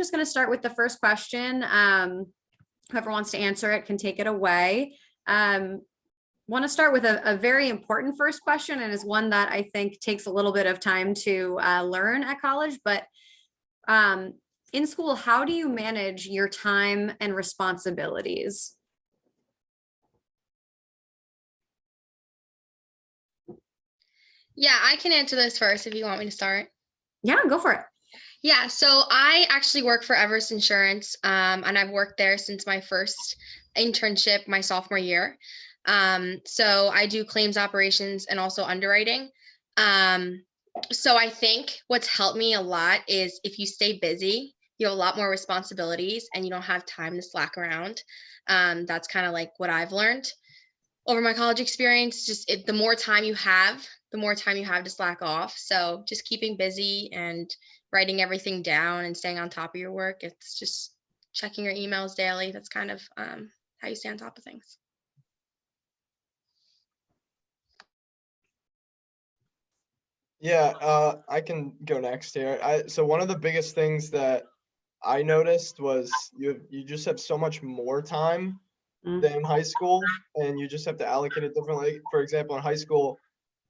just going to start with the first question. Whoever wants to answer it can take it away. Want to start with a very important first question, and is one that I think takes a little bit of time to learn at college. But in school, how do you manage your time and responsibilities? Yeah, I can answer this first if you want me to start. Yeah, go for it. Yeah, so I actually work for Everest Insurance, and I've worked there since my first internship, my sophomore year. So I do claims operations and also underwriting. So I think what's helped me a lot is if you stay busy, you have a lot more responsibilities and you don't have time to slack around. That's kind of like what I've learned over my college experience. The more time you have, the more time you have to slack off. So just keeping busy and writing everything down and staying on top of your work. It's just checking your emails daily. That's kind of how you stay on top of things. Yeah, I can go next here. So one of the biggest things that I noticed was you just have so much more time than in high school, and you just have to allocate it differently. For example, in high school,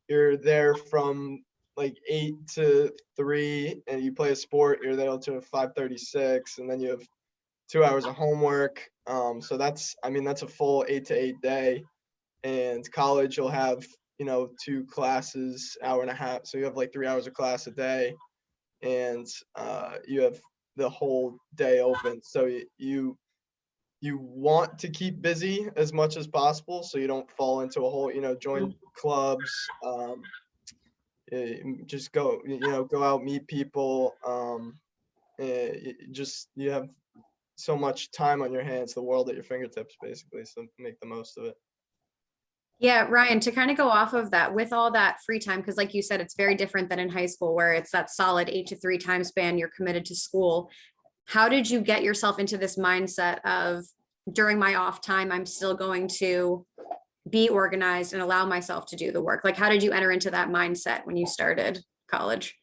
you're there from like 8 to 3, and you play a sport, you're there till 5:36, and then you have 2 hours of homework. So that's a full 8 to 8 day. And college, you'll have 2 classes, hour and a half. So you have like 3 hours of class a day, and you have the whole day open. So you want to keep busy as much as possible, so you don't fall into a hole. Join clubs, just go out, meet people. You have so much time on your hands, the world at your fingertips, basically. So make the most of it. Yeah, Ryan, to kind of go off of that, with all that free time, because like you said, it's very different than in high school where it's that solid 8 to 3 time span, you're committed to school. How did you get yourself into this mindset of, during my off time, I'm still going to be organized and allow myself to do the work? Like, how did you enter into that mindset when you started college?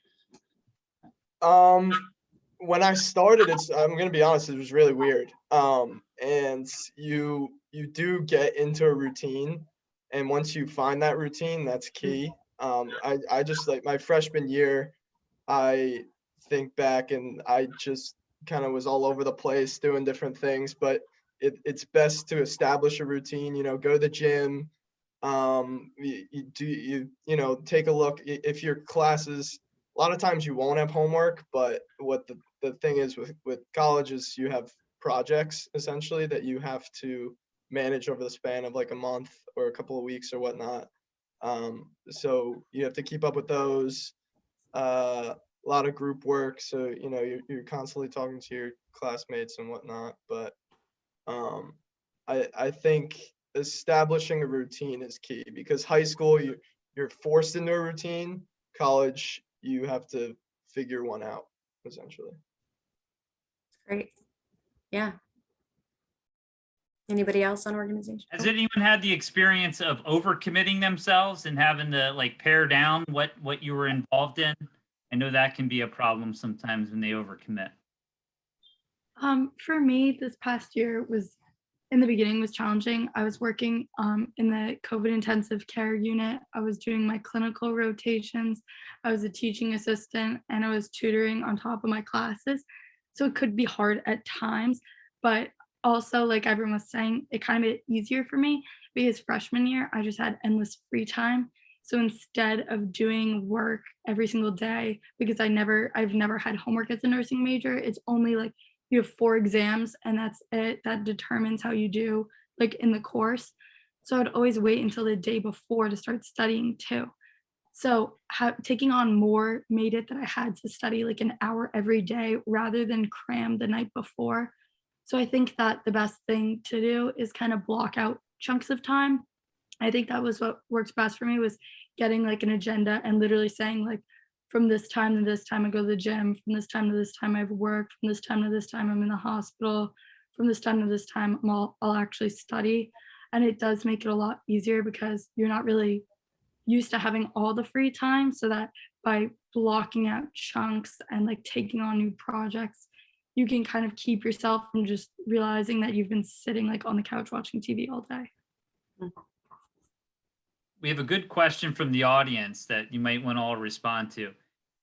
When I started, I'm gonna be honest, it was really weird. And you do get into a routine, and once you find that routine, that's key. I just, like, my freshman year, I think back and I just kind of was all over the place doing different things, but it's best to establish a routine. Go to the gym. Take a look if your classes. A lot of times you won't have homework, but what the thing is with college is you have projects essentially that you have to manage over the span of like a month or a couple of weeks or whatnot. So you have to keep up with those. A lot of group work, so you're constantly talking to your classmates and whatnot. But I think establishing a routine is key, because high school you're forced into a routine. College, you have to figure one out, essentially. Great. Yeah. Anybody else on organization? Has anyone had the experience of overcommitting themselves and having to like pare down what you were involved in? I know that can be a problem sometimes when they overcommit. For me, this past year in the beginning was challenging. I was working in the COVID intensive care unit. I was doing my clinical rotations. I was a teaching assistant, and I was tutoring on top of my classes. So it could be hard at times, but also, like everyone was saying, it kind of made it easier for me because freshman year, I just had endless free time. So instead of doing work every single day, because I've never had homework as a nursing major, it's only like you have 4 exams and that's it. That determines how you do like in the course. So I'd always wait until the day before to start studying too. So taking on more made it that I had to study like an hour every day rather than cram the night before. So I think that the best thing to do is kind of block out chunks of time. I think that was what worked best for me, was getting like an agenda and literally saying like, from this time to this time I go to the gym, from this time to this time I have work, from this time to this time I'm in the hospital, from this time to this time I'll actually study. And it does make it a lot easier because you're not really used to having all the free time, so that by blocking out chunks and like taking on new projects, you can kind of keep yourself from just realizing that you've been sitting like on the couch watching TV all day. We have a good question from the audience that you might want to all respond to.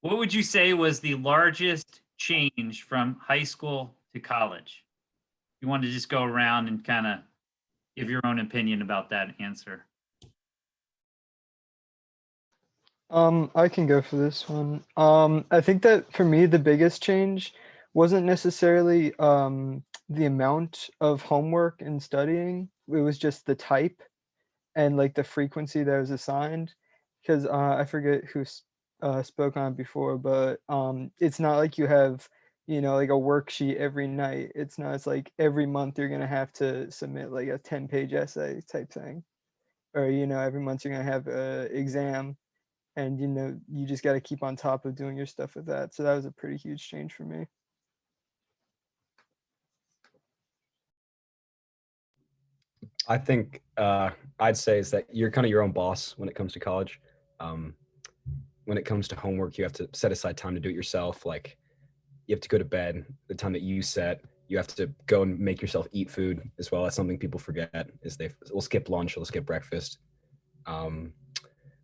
What would you say was the largest change from high school to college? You want to just go around and kind of give your own opinion about that answer. I can go for this one. I think that for me, the biggest change wasn't necessarily the amount of homework and studying. It was just the type and like the frequency that was assigned. Because I forget who spoke on it before, but it's not like you have, you know, like a worksheet every night. It's not. It's like every month you're gonna have to submit like a 10-page essay type thing, or you know, every month you're gonna have a exam. And you know, you just got to keep on top of doing your stuff with that. So that was a pretty huge change for me. I think I'd say is that you're kind of your own boss when it comes to college. When it comes to homework, you have to set aside time to do it yourself. Like you have to go to bed the time that you set. You have to go and make yourself eat food as well. That's something people forget is they'll skip lunch, they'll skip breakfast.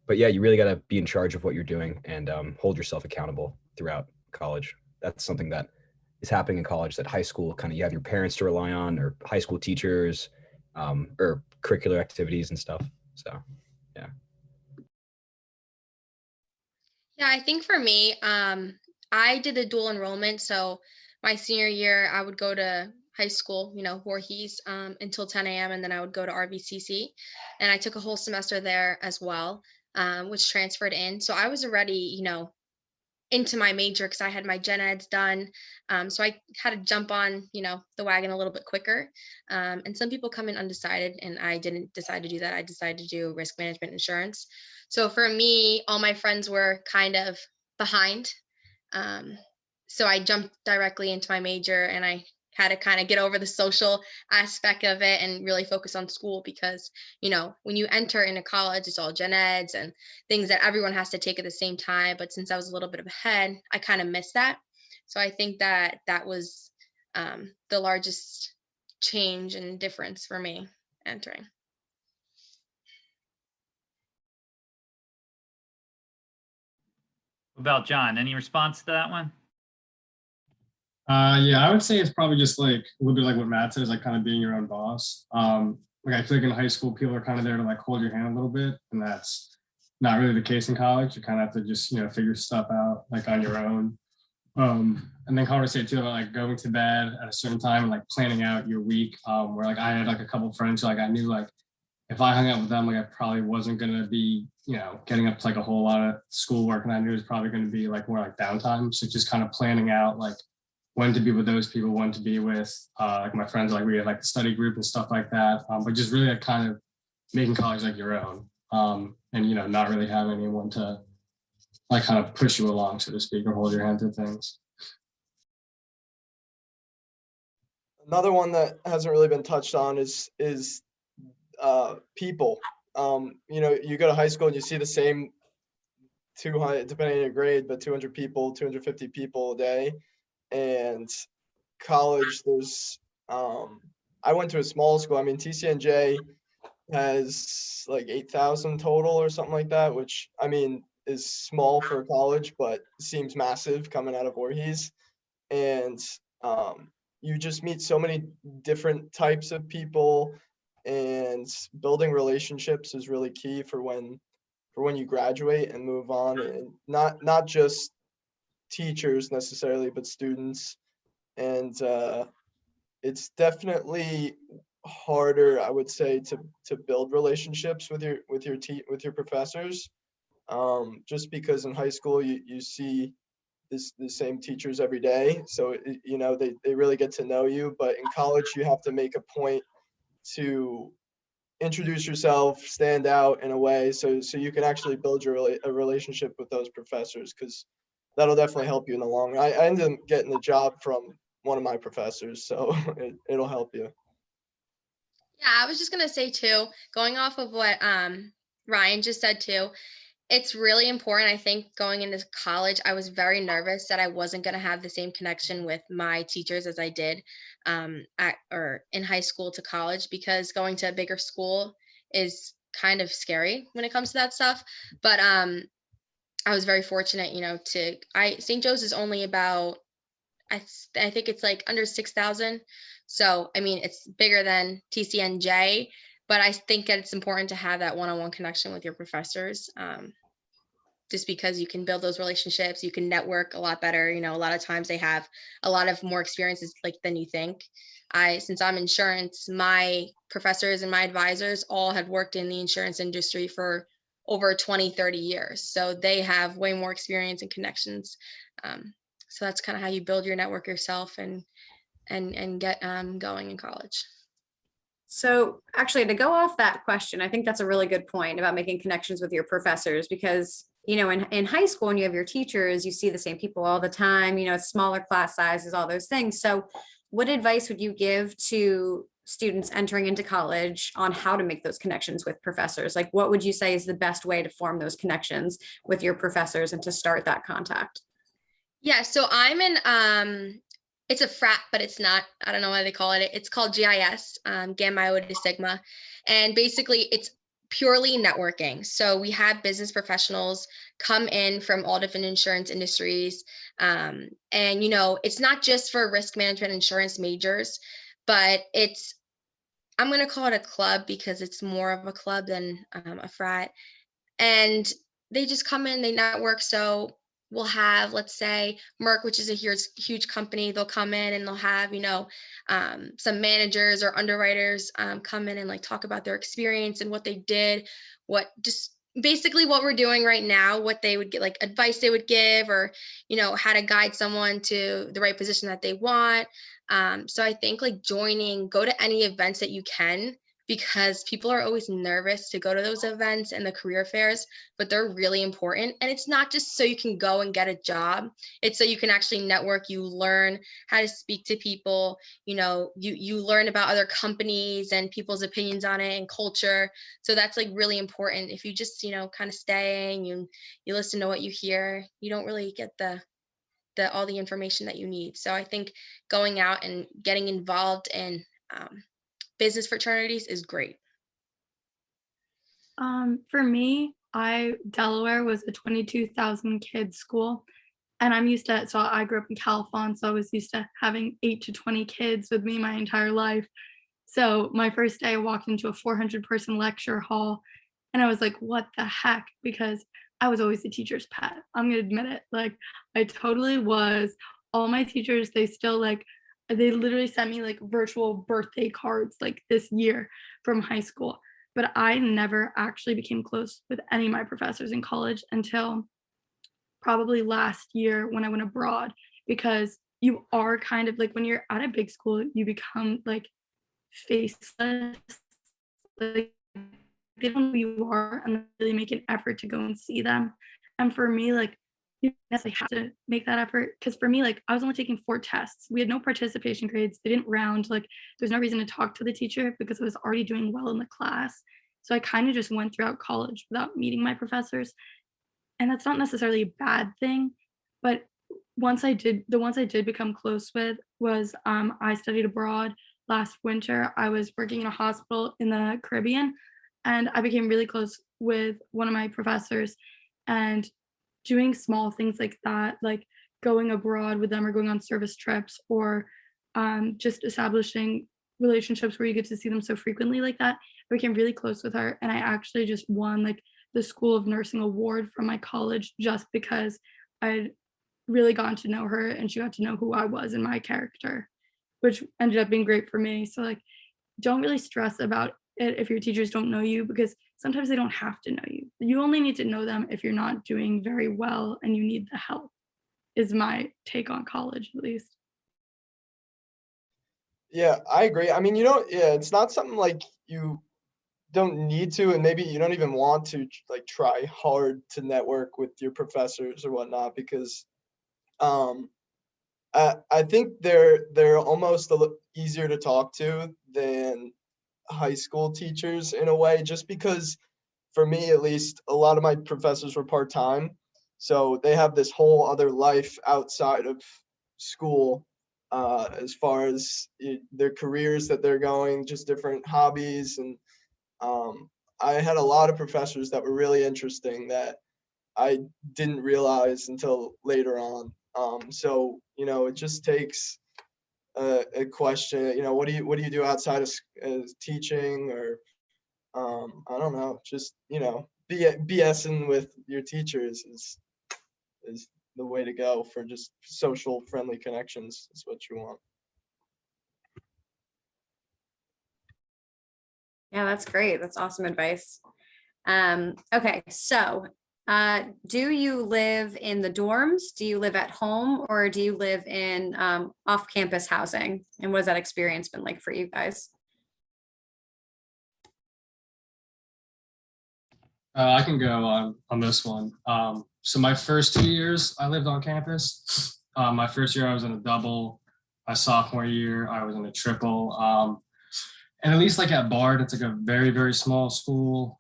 But yeah, you really got to be in charge of what you're doing and hold yourself accountable throughout college. That's something that is happening in college that high school kind of you have your parents to rely on or high school teachers or curricular activities and stuff. So, yeah. Yeah, I think for me, I did a dual enrollment. So my senior year, I would go to high school, you know, Voorhees, until 10 a.m. And then I would go to RVCC. And I took a whole semester there as well, which transferred in. So I was already, you know, into my major because I had my gen eds done. So I had to jump on, you know, the wagon a little bit quicker. And some people come in undecided, and I didn't decide to do that. I decided to do risk management insurance. So for me, all my friends were kind of behind. So I jumped directly into my major, and I had to kind of get over the social aspect of it and really focus on school because, you know, when you enter into college, it's all gen eds and things that everyone has to take at the same time. But since I was a little bit ahead, I kind of missed that. So I think that that was the largest change and difference for me entering. What about John? Any response to that one? Yeah, I would say it's probably just like a little bit like what Matt says, like kind of being your own boss. Like I feel like in high school, people are kind of there to like hold your hand a little bit, and that's not really the case in college. You kind of have to just, you know, figure stuff out like on your own. And then conversate too about like going to bed at a certain time and like planning out your week. Where like I had like a couple friends who like I knew like if I hung out with them, like I probably wasn't gonna be, you know, getting up to like a whole lot of schoolwork, and I knew it was probably gonna be like more like downtime. So just kind of planning out like when to be with those people, when to be with like my friends, like we had like the study group and stuff like that. But just really like kind of making college like your own, and you know, not really having anyone to like kind of push you along, so to speak, or hold your hand through things. Another one that hasn't really been touched on is people. You know, you go to high school and you see the same 200, depending on your grade, but 200 people, 250 people a day. And college, there's I went to a small school. I mean, TCNJ has like 8,000 total or something like that, which I mean is small for college, but seems massive coming out of Voorhees. And you just meet so many different types of people, and building relationships is really key for when you graduate and move on, and not just teachers necessarily, but students. And it's definitely harder, I would say, to build relationships with your professors, just because in high school you see the same teachers every day, so you know they really get to know you. But in college, you have to make a point to introduce yourself, stand out in a way, so you can actually build a relationship with those professors, because that'll definitely help you in the long run. I ended up getting the job from one of my professors, so it'll help you. Yeah, I was just gonna say too, going off of what Ryan just said too, It's really important. I think going into college, I was very nervous that I wasn't going to have the same connection with my teachers as I did at or in high school to college, because going to a bigger school is kind of scary when it comes to that stuff. But I was very fortunate, to I St. Joe's is only about I think it's like under 6,000. So, I mean, it's bigger than TCNJ, but I think that it's important to have that one-on-one connection with your professors. Just because you can build those relationships, you can network a lot better. A lot of times they have a lot of more experiences like than you think. Since I'm insurance, my professors and my advisors all had worked in the insurance industry for over 20, 30 years. So they have way more experience and connections. So that's kind of how you build your network yourself and get going in college. So actually, to go off that question, I think that's a really good point about making connections with your professors, because in high school, when you have your teachers, you see the same people all the time, smaller class sizes, all those things. So what advice would you give to students entering into college on how to make those connections with professors? Like, what would you say is the best way to form those connections with your professors and to start that contact? Yeah, so I'm in it's a frat, but it's not. I don't know why they call it. It's called GIS, Gamma Iota Sigma, and basically it's purely networking. So we have business professionals come in from all different insurance industries, and it's not just for risk management insurance majors, but I'm going to call it a club because it's more of a club than a frat, and they just come in, they network. So we'll have, let's say, Merck, which is a huge company. They'll come in and they'll have, some managers or underwriters come in and like talk about their experience and what they did, what just basically what we're doing right now, what they would get, like advice they would give, or how to guide someone to the right position that they want. So I think like go to any events that you can, because people are always nervous to go to those events and the career fairs, but they're really important. And it's not just so you can go and get a job. It's so you can actually network, you learn how to speak to people, you learn about other companies and people's opinions on it and culture. So that's like really important. If you just, kind of stay and you listen to what you hear, you don't really get the all the information that you need. So I think going out and getting involved in business fraternities is great. For me, Delaware was a 22,000 kid school, and I'm used to it. So I grew up in California, so I was used to having 8 to 20 kids with me my entire life. So my first day, I walked into a 400-person lecture hall, and I was like, "What the heck?" Because I was always the teacher's pet. I'm gonna admit it. Like, I totally was. All my teachers, they literally sent me like virtual birthday cards like this year from high school. But I never actually became close with any of my professors in college until probably last year when I went abroad, because you are kind of like when you're at a big school, you become like faceless. Like they don't know who you are and really make an effort to go and see them. And for me, like you necessarily have to make that effort, because for me, like I was only taking 4 tests. We had no participation grades. They didn't round. Like there's no reason to talk to the teacher because I was already doing well in the class. So I kind of just went throughout college without meeting my professors. And that's not necessarily a bad thing, but the ones I did become close with was I studied abroad last winter. I was working in a hospital in the Caribbean, and I became really close with one of my professors, and doing small things like that, like going abroad with them or going on service trips, or just establishing relationships where you get to see them so frequently like that. I became really close with her, and I actually just won like the School of Nursing award from my college just because I'd really gotten to know her and she got to know who I was and my character, which ended up being great for me. So like don't really stress about it if your teachers don't know you, because sometimes they don't have to know you. You only need to know them if you're not doing very well and you need the help, is my take on college at least. Yeah, I agree. I mean, yeah, it's not something like you don't need to, and maybe you don't even want to like try hard to network with your professors or whatnot, because um I think they're almost a little easier to talk to than high school teachers in a way, just because for me at least, a lot of my professors were part-time. So they have this whole other life outside of school, as far as their careers that they're going, just different hobbies. And I had a lot of professors that were really interesting that I didn't realize until later on. So, it just takes a question, what do you do outside of teaching, or I don't know, just, BSing with your teachers is the way to go for just social friendly connections is what you want. Yeah, that's great. That's awesome advice. Okay, so do you live in the dorms? Do you live at home, or do you live in off-campus housing? And what has that experience been like for you guys? I can go on this one. So my first 2 years, I lived on campus. My first year, I was in a double. My sophomore year, I was in a triple. And at least like at Bard, it's like a very, very small school.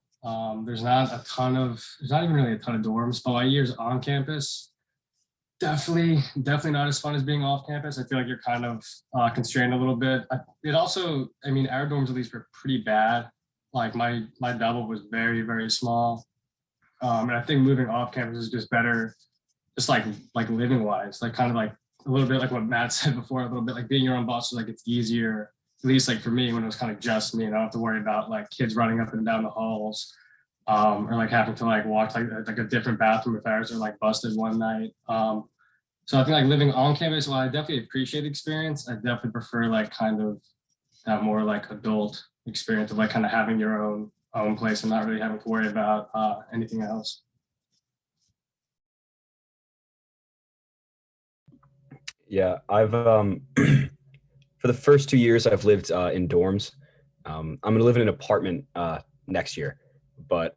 There's not even really a ton of dorms, but my years on campus, definitely not as fun as being off campus. I feel like you're kind of constrained a little bit. Our dorms at least were pretty bad. Like my double was very, very small. And I think moving off campus is just better, just like living wise, like kind of like a little bit like what Matt said before, a little bit like being your own boss is like it's easier, at least like for me when it was kind of just me, and I don't have to worry about like kids running up and down the halls, or like having to like walk like a different bathroom if ours are like busted one night. So I think like living on campus, while I definitely appreciate the experience, I definitely prefer like kind of that more like adult experience of like kind of having your own place and not really having to worry about anything else. Yeah, I've for the first 2 years I've lived in dorms. I'm gonna live in an apartment next year, but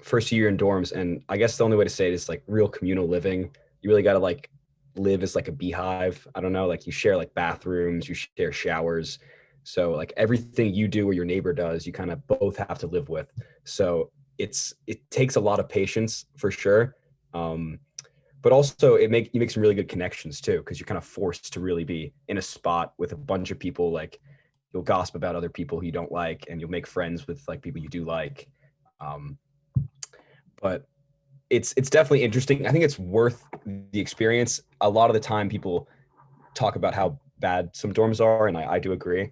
first year in dorms, and I guess the only way to say it is like real communal living. You really got to like live as like a beehive. I don't know, like you share like bathrooms, you share showers. So like everything you do or your neighbor does, you kind of both have to live with. So it takes a lot of patience for sure. But also you make some really good connections too, because you're kind of forced to really be in a spot with a bunch of people. Like you'll gossip about other people who you don't like, and you'll make friends with like people you do like. But it's definitely interesting. I think it's worth the experience. A lot of the time people talk about how bad some dorms are, and I do agree.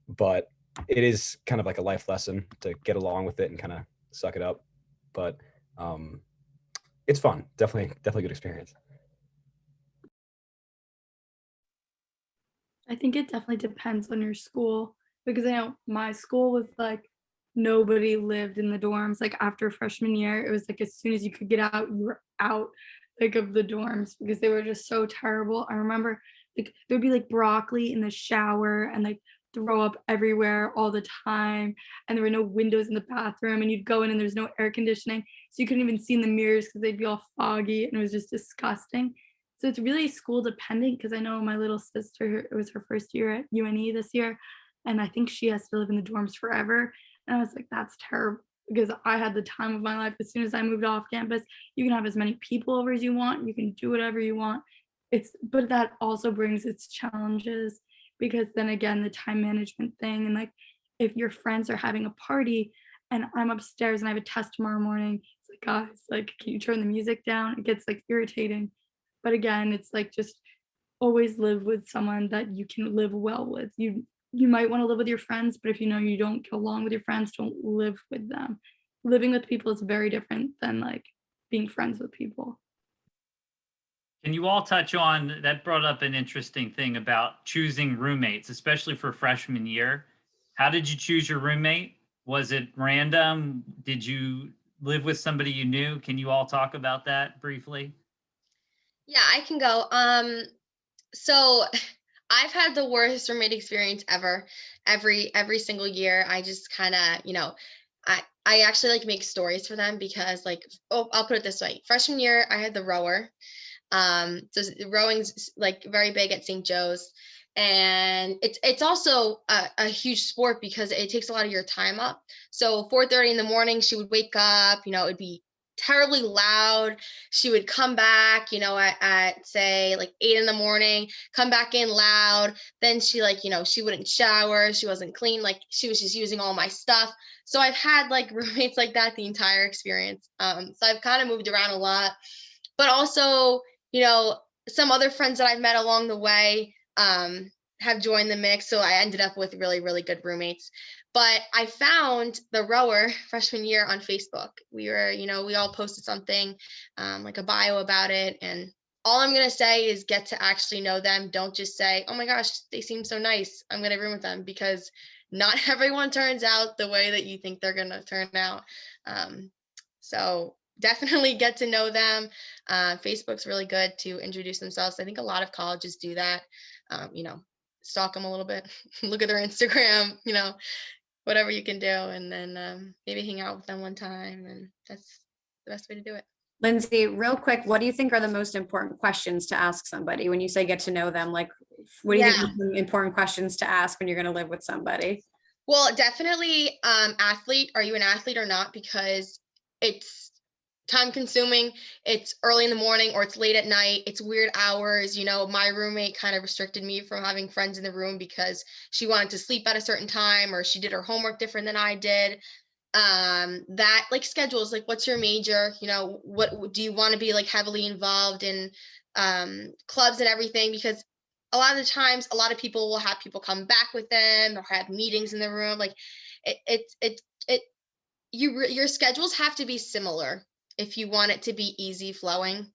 But it is kind of like a life lesson to get along with it and kind of suck it up. But it's fun. Definitely good experience. I think it definitely depends on your school, because I know my school was like nobody lived in the dorms. Like after freshman year, it was like as soon as you could get out, you were out like of the dorms because they were just so terrible. I remember like there'd be like broccoli in the shower and like throw up everywhere all the time, and there were no windows in the bathroom, and you'd go in and there's no air conditioning, so you couldn't even see in the mirrors because they'd be all foggy, and it was just disgusting. So it's really school dependent, because I know my little sister, it was her first year at UNE this year, and I think she has to live in the dorms forever. And I was like, that's terrible, because I had the time of my life. As soon as I moved off campus, you can have as many people over as you want, you can do whatever you want. But that also brings its challenges, because then again, the time management thing, and like if your friends are having a party and I'm upstairs and I have a test tomorrow morning, it's like, guys, like, can you turn the music down? It gets like irritating. But again, it's like just always live with someone that you can live well with. You might want to live with your friends, but if you know you don't get along with your friends, don't live with them. Living with people is very different than like being friends with people. Can you all touch on that? Brought up an interesting thing about choosing roommates, especially for freshman year. How did you choose your roommate? Was it random? Did you live with somebody you knew? Can you all talk about that briefly? Yeah, I can go. So I've had the worst roommate experience ever. Every single year, I just kind of, I actually like make stories for them because like, oh, I'll put it this way. Freshman year, I had the rower. So rowing's like very big at St. Joe's. And it's also a huge sport because it takes a lot of your time up. So 4:30 in the morning, she would wake up, it'd be terribly loud. She would come back, at say like 8 in the morning, come back in loud. Then she she wouldn't shower. She wasn't clean. Like she was just using all my stuff. So I've had like roommates like that the entire experience. So I've kind of moved around a lot, but also, some other friends that I've met along the way have joined the mix. So I ended up with really, really good roommates. But I found the rower freshman year on Facebook. We were, we all posted something like a bio about it. And all I'm going to say is get to actually know them. Don't just say, oh my gosh, they seem so nice, I'm going to room with them, because not everyone turns out the way that you think they're going to turn out. So definitely get to know them. Facebook's really good to introduce themselves. I think a lot of colleges do that. Stalk them a little bit, look at their Instagram, whatever you can do, and then maybe hang out with them one time. And that's the best way to do it. Lindsay, real quick, what do you think are the most important questions to ask somebody when you say get to know them? Like, what do you think are some important questions to ask when you're going to live with somebody? Well, definitely athlete. Are you an athlete or not? Because it's time consuming. It's early in the morning or it's late at night. It's weird hours. My roommate kind of restricted me from having friends in the room because she wanted to sleep at a certain time, or she did her homework different than I did. That like schedules, like what's your major? What do you want to be like heavily involved in clubs and everything? Because a lot of the times, a lot of people will have people come back with them or have meetings in the room. Like your schedules have to be similar if you want it to be easy flowing,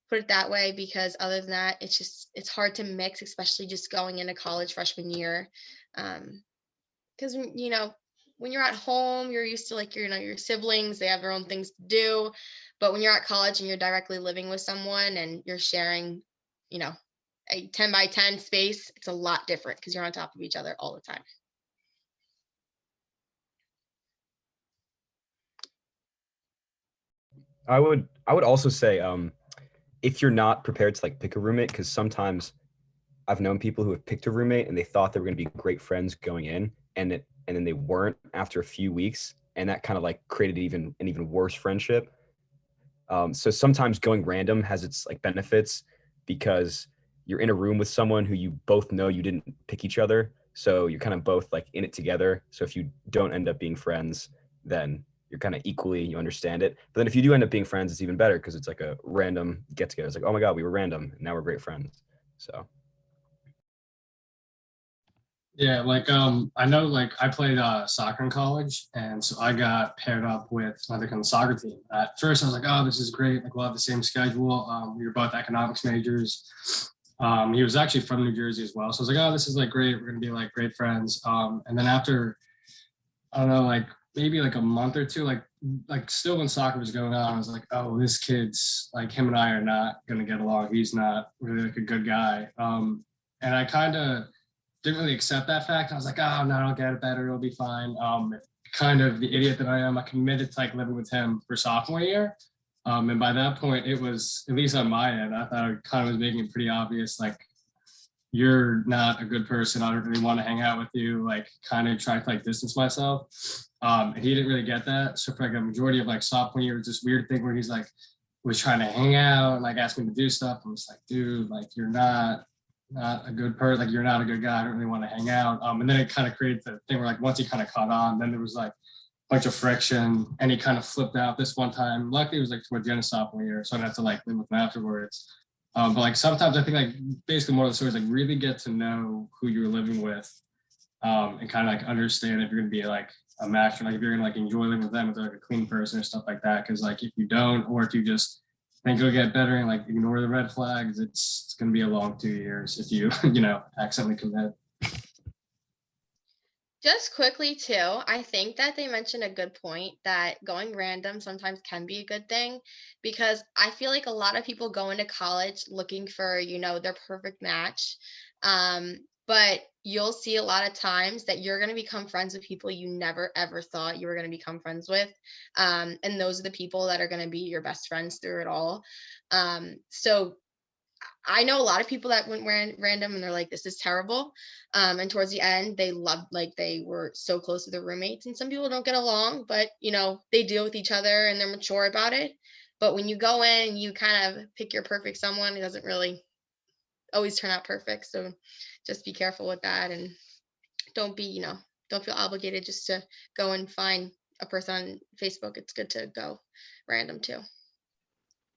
put it that way, because other than that, it's hard to mix, especially just going into college freshman year. Because when you're at home, you're used to like your siblings, they have their own things to do. But when you're at college and you're directly living with someone and you're sharing, a 10 by 10 space, it's a lot different because you're on top of each other all the time. I would also say if you're not prepared to like pick a roommate, because sometimes I've known people who have picked a roommate and they thought they were going to be great friends going in, and then they weren't after a few weeks, and that kind of like created an even worse friendship. So sometimes going random has its like benefits, because you're in a room with someone who you both know you didn't pick each other, so you're kind of both like in it together. So if you don't end up being friends, then you're kind of equally, you understand it. But then if you do end up being friends, it's even better because it's like a random get together. It's like, oh my God, we were random, and now we're great friends. So Yeah, like I know like I played soccer in college, and so I got paired up with another on the soccer team. At first I was like, oh, this is great, like we'll have the same schedule. We were both economics majors. He was actually from New Jersey as well. So I was like, oh, this is like great. We're gonna be like great friends. And then after, I don't know, like maybe like a month or two, like still when soccer was going on, I was like, oh, this kid's like, him and I are not gonna get along. He's not really like a good guy. And I kind of didn't really accept that fact. I was like, oh no, I'll get it better. It'll be fine. Kind of the idiot that I am, I committed to like living with him for sophomore year. And by that point, it was, at least on my end, I thought I kind of was making it pretty obvious, like, you're not a good person. I don't really want to hang out with you. Like, kind of try to like distance myself. And he didn't really get that. So for like a majority of like sophomore year, it was this weird thing where he's like, was trying to hang out and like ask me to do stuff. I was like, dude, like you're not a good person. Like you're not a good guy. I don't really want to hang out. And then it kind of created the thing where like once he kind of caught on, then there was like a bunch of friction, and he kind of flipped out this one time. Luckily, it was like towards the end of sophomore year, so I didn't have to like live with him afterwards. But like sometimes I think like basically more of the story is like really get to know who you're living with, and kind of like understand if you're gonna be like a match, or like if you're gonna like enjoy living with them, if they're like a clean person or stuff like that. Because like if you don't, or if you just think it'll get better and like ignore the red flags, it's gonna be a long 2 years if you accidentally commit. Just quickly too, I think that they mentioned a good point that going random sometimes can be a good thing, because I feel like a lot of people go into college looking for, their perfect match. But you'll see a lot of times that you're going to become friends with people you never ever thought you were going to become friends with. And those are the people that are going to be your best friends through it all. So I know a lot of people that went random and they're like, this is terrible. And towards the end, they loved, like, they were so close to their roommates. And some people don't get along, but they deal with each other and they're mature about it. But when you go in, you kind of pick your perfect someone. It doesn't really always turn out perfect. So just be careful with that, and don't be, don't feel obligated just to go and find a person on Facebook. It's good to go random too.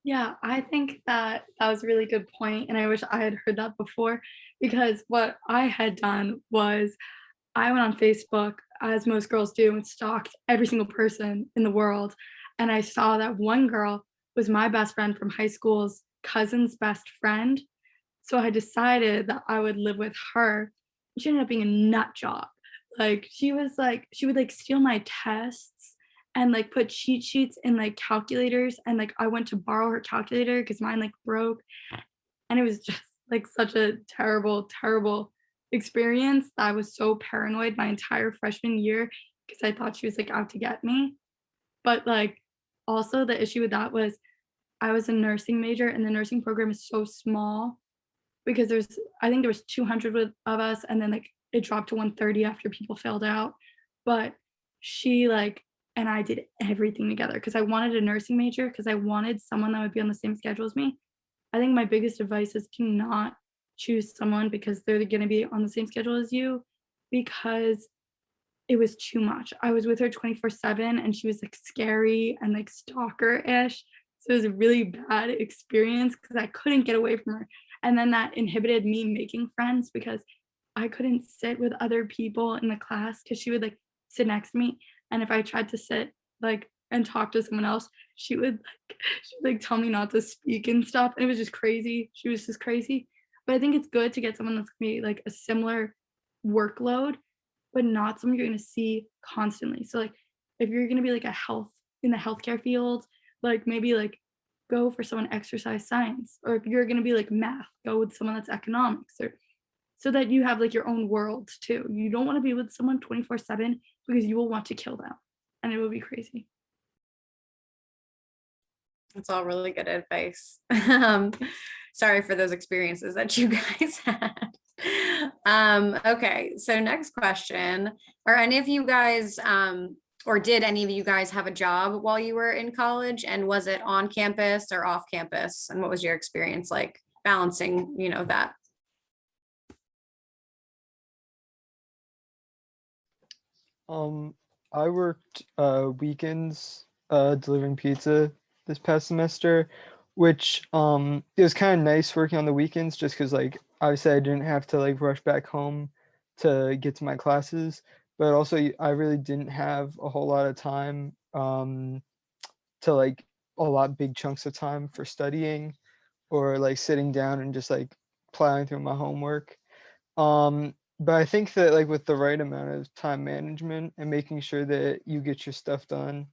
Yeah, I think that that was a really good point, and I wish I had heard that before, because what I had done was I went on Facebook, as most girls do, and stalked every single person in the world. And I saw that one girl was my best friend from high school's cousin's best friend. So I decided that I would live with her. She ended up being a nut job. She would like steal my tests and like put cheat sheets in like calculators. And like I went to borrow her calculator because mine like broke. And it was just like such a terrible, terrible experience that I was so paranoid my entire freshman year because I thought she was like out to get me. But like also the issue with that was I was a nursing major and the nursing program is so small because I think there was 200 of us and then like it dropped to 130 after people failed out. But she like and I did everything together because I wanted a nursing major because I wanted someone that would be on the same schedule as me. I think my biggest advice is to not choose someone because they're going to be on the same schedule as you because it was too much. I was with her 24/7 and she was like scary and like stalker-ish. So it was a really bad experience because I couldn't get away from her. And then that inhibited me making friends because I couldn't sit with other people in the class because she would like sit next to me. And if I tried to sit like and talk to someone else, she would like tell me not to speak and stuff. And it was just crazy. She was just crazy. But I think it's good to get someone that's gonna be like a similar workload but not someone you're gonna see constantly. So like if you're gonna be like a health in the healthcare field, like maybe like go for someone exercise science. Or if you're gonna be like math, go with someone that's economics or so that you have like your own world too. You don't want to be with someone 24/7 because you will want to kill them and it will be crazy. That's all really good advice. Sorry for those experiences that you guys had. Okay, so next question. Are any of you guys, or did any of you guys have a job while you were in college? And was it on campus or off campus? And what was your experience like balancing, that? I worked weekends delivering pizza this past semester, which it was kind of nice working on the weekends just because like obviously I didn't have to like rush back home to get to my classes, but also I really didn't have a whole lot of time to like a lot big chunks of time for studying or like sitting down and just like plowing through my homework. But I think that like with the right amount of time management and making sure that you get your stuff done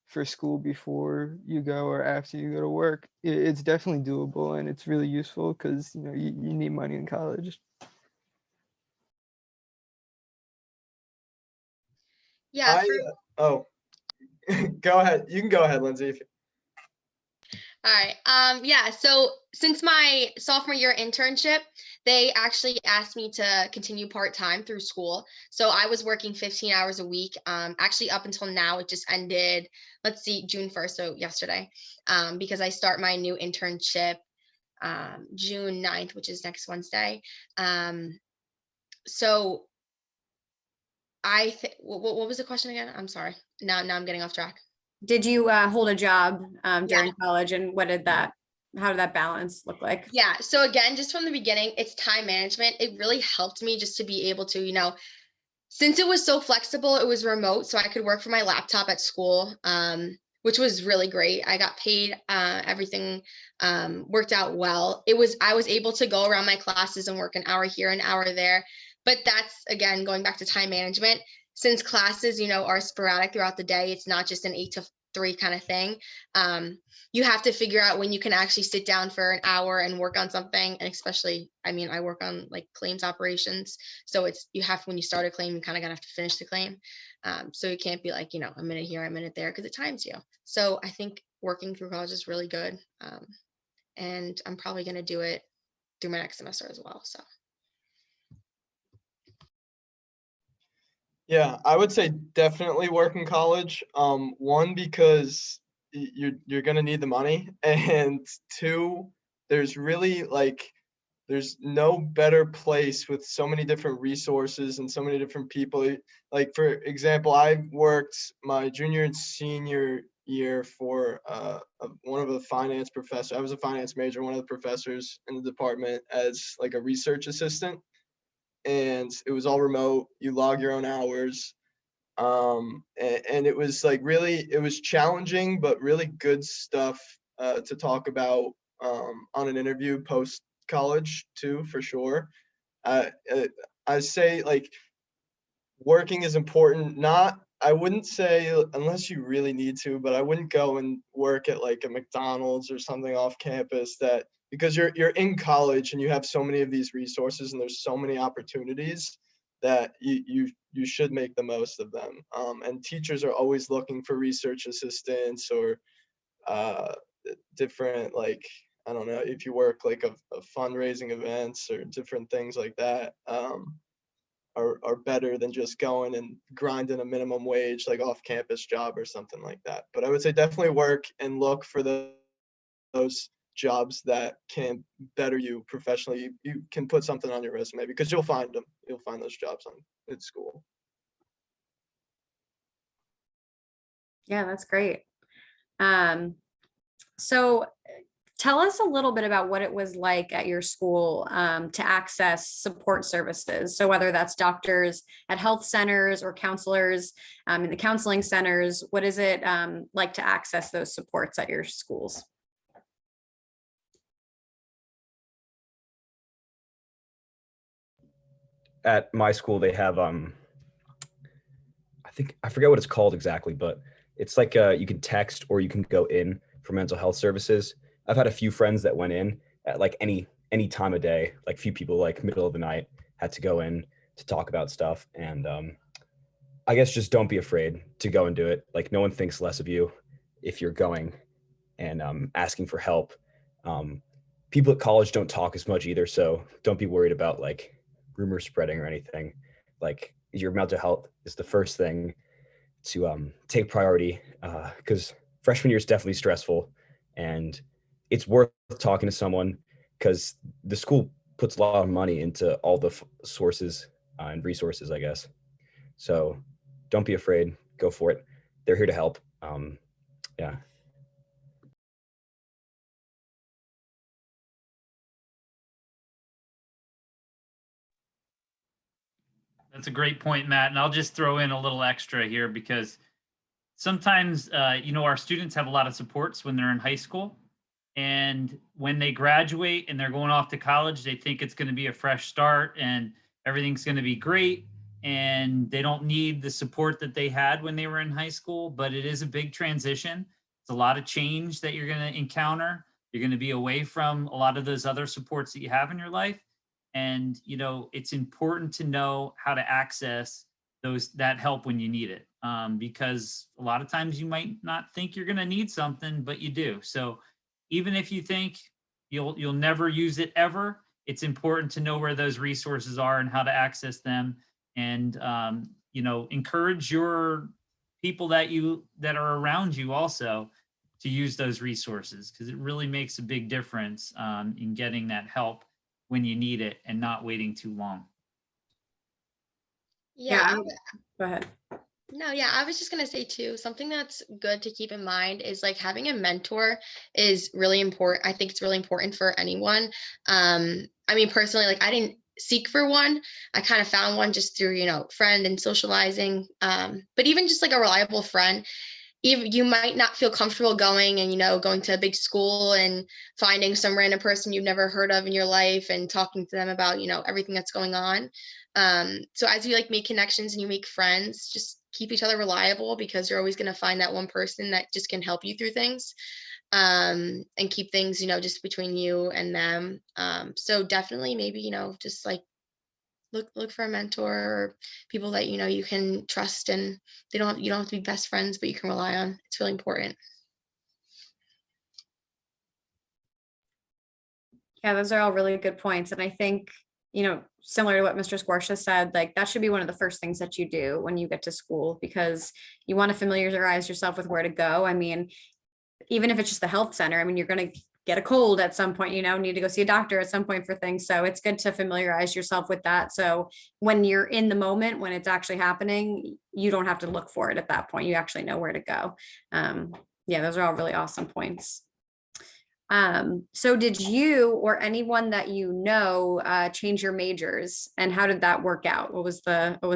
for school before you go or after you go to work, it's definitely doable and it's really useful because you need money in college. Yeah, Oh, go ahead. You can go ahead, Lindsay. all right. Yeah, so since my sophomore year internship, they actually asked me to continue part-time through school. So I was working 15 hours a week. Actually up until now, it just ended, let's see, June 1st, so yesterday. Because I start my new internship June 9th, which is next Wednesday. So what was the question again? I'm sorry. Now I'm getting off track. Did you hold a job Yeah. during college, and how did that balance look like? Yeah. So again, just from the beginning, it's time management. It really helped me just to be able to, since it was so flexible, it was remote, so I could work from my laptop at school, which was really great. I got paid, everything worked out well. I was able to go around my classes and work an hour here, an hour there. But that's again going back to time management. Since classes, are sporadic throughout the day, it's not just an 8 to 3 kind of thing. You have to figure out when you can actually sit down for an hour and work on something. And especially, I work on like claims operations. So when you start a claim, you kind of gotta have to finish the claim. So you can't be like, a minute here, a minute there, because it times you. So I think working through college is really good. And I'm probably going to do it through my next semester as well. So. Yeah, I would say definitely work in college. One, because you're gonna need the money, and two, there's really like there's no better place with so many different resources and so many different people. Like for example, I worked my junior and senior year for one of the finance professors. I was a finance major, one of the professors in the department as like a research assistant, and it was all remote. You log your own hours. And it was like really, it was challenging, but really good stuff to talk about on an interview post college too, for sure. Uh, uh, I say like working is important. Not, I wouldn't say unless you really need to, but I wouldn't go and work at like a McDonald's or something off campus, that because you're in college and you have so many of these resources and there's so many opportunities that you should make the most of them. And teachers are always looking for research assistants or uh, different, like, I don't know, if you work like a fundraising events or different things like that. Are better than just going and grinding a minimum wage like off campus job or something like that. But I would say definitely work and look for those jobs that can better you professionally. You can put something on your resume because you'll find them. You'll find those jobs at school. Yeah, that's great. So tell us a little bit about what it was like at your school to access support services. So whether that's doctors at health centers or counselors in the counseling centers, what is it like to access those supports at your schools? At my school, they have I forget what it's called exactly, but it's like you can text or you can go in for mental health services. I've had a few friends that went in at like any time of day. Like few people like middle of the night had to go in to talk about stuff. And I guess just don't be afraid to go and do it. Like no one thinks less of you if you're going and asking for help. People at college don't talk as much either, so don't be worried about like rumors spreading or anything. Like your mental health is the first thing to take priority because freshman year is definitely stressful, and it's worth talking to someone because the school puts a lot of money into all the sources and resources, I guess. So don't be afraid. Go for it. They're here to help. Yeah. That's a great point, Matt. And I'll just throw in a little extra here because sometimes, our students have a lot of supports when they're in high school. And when they graduate and they're going off to college, they think it's going to be a fresh start and everything's going to be great. And they don't need the support that they had when they were in high school, but it is a big transition. It's a lot of change that you're going to encounter. You're going to be away from a lot of those other supports that you have in your life. And, it's important to know how to access that help when you need it. Because a lot of times you might not think you're going to need something, but you do. So even if you think you'll never use it ever, it's important to know where those resources are and how to access them. And encourage your people that are around you also to use those resources, because it really makes a big difference in getting that help when you need it and not waiting too long. Yeah, Go ahead. no, yeah, I was just gonna say too, something that's good to keep in mind is like having a mentor is really important. I think it's really important for anyone. I mean, personally, like I didn't seek for one. I kind of found one just through, friend and socializing. But even just like a reliable friend, even you might not feel comfortable going and going to a big school and finding some random person you've never heard of in your life and talking to them about everything that's going on. So as you like make connections and you make friends, just keep each other reliable, because you're always going to find that one person that just can help you through things, and keep things just between you and them. So definitely maybe just like look for a mentor or people that you can trust, and you don't have to be best friends, but you can rely on. It's really important. Yeah, those are all really good points. And I think, similar to what Mr. Squarsha said, like that should be one of the first things that you do when you get to school, because you want to familiarize yourself with where to go. I mean, even if it's just the health center, I mean, you're going to get a cold at some point, need to go see a doctor at some point for things. So it's good to familiarize yourself with that. So when you're in the moment, when it's actually happening, you don't have to look for it at that point. You actually know where to go. Yeah, those are all really awesome points. So did you or anyone that change your majors, and how did that work out? What was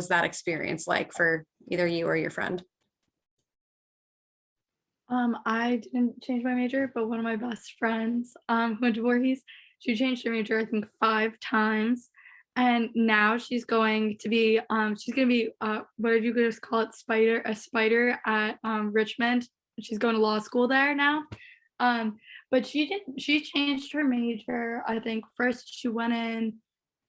that experience like for either you or your friend? I didn't change my major, but one of my best friends, who went to Voorhees, she changed her major, I think 5 times. And now she's going to be, what did you guys call it? A spider at Richmond. She's going to law school there now. But she changed her major. I think first she went in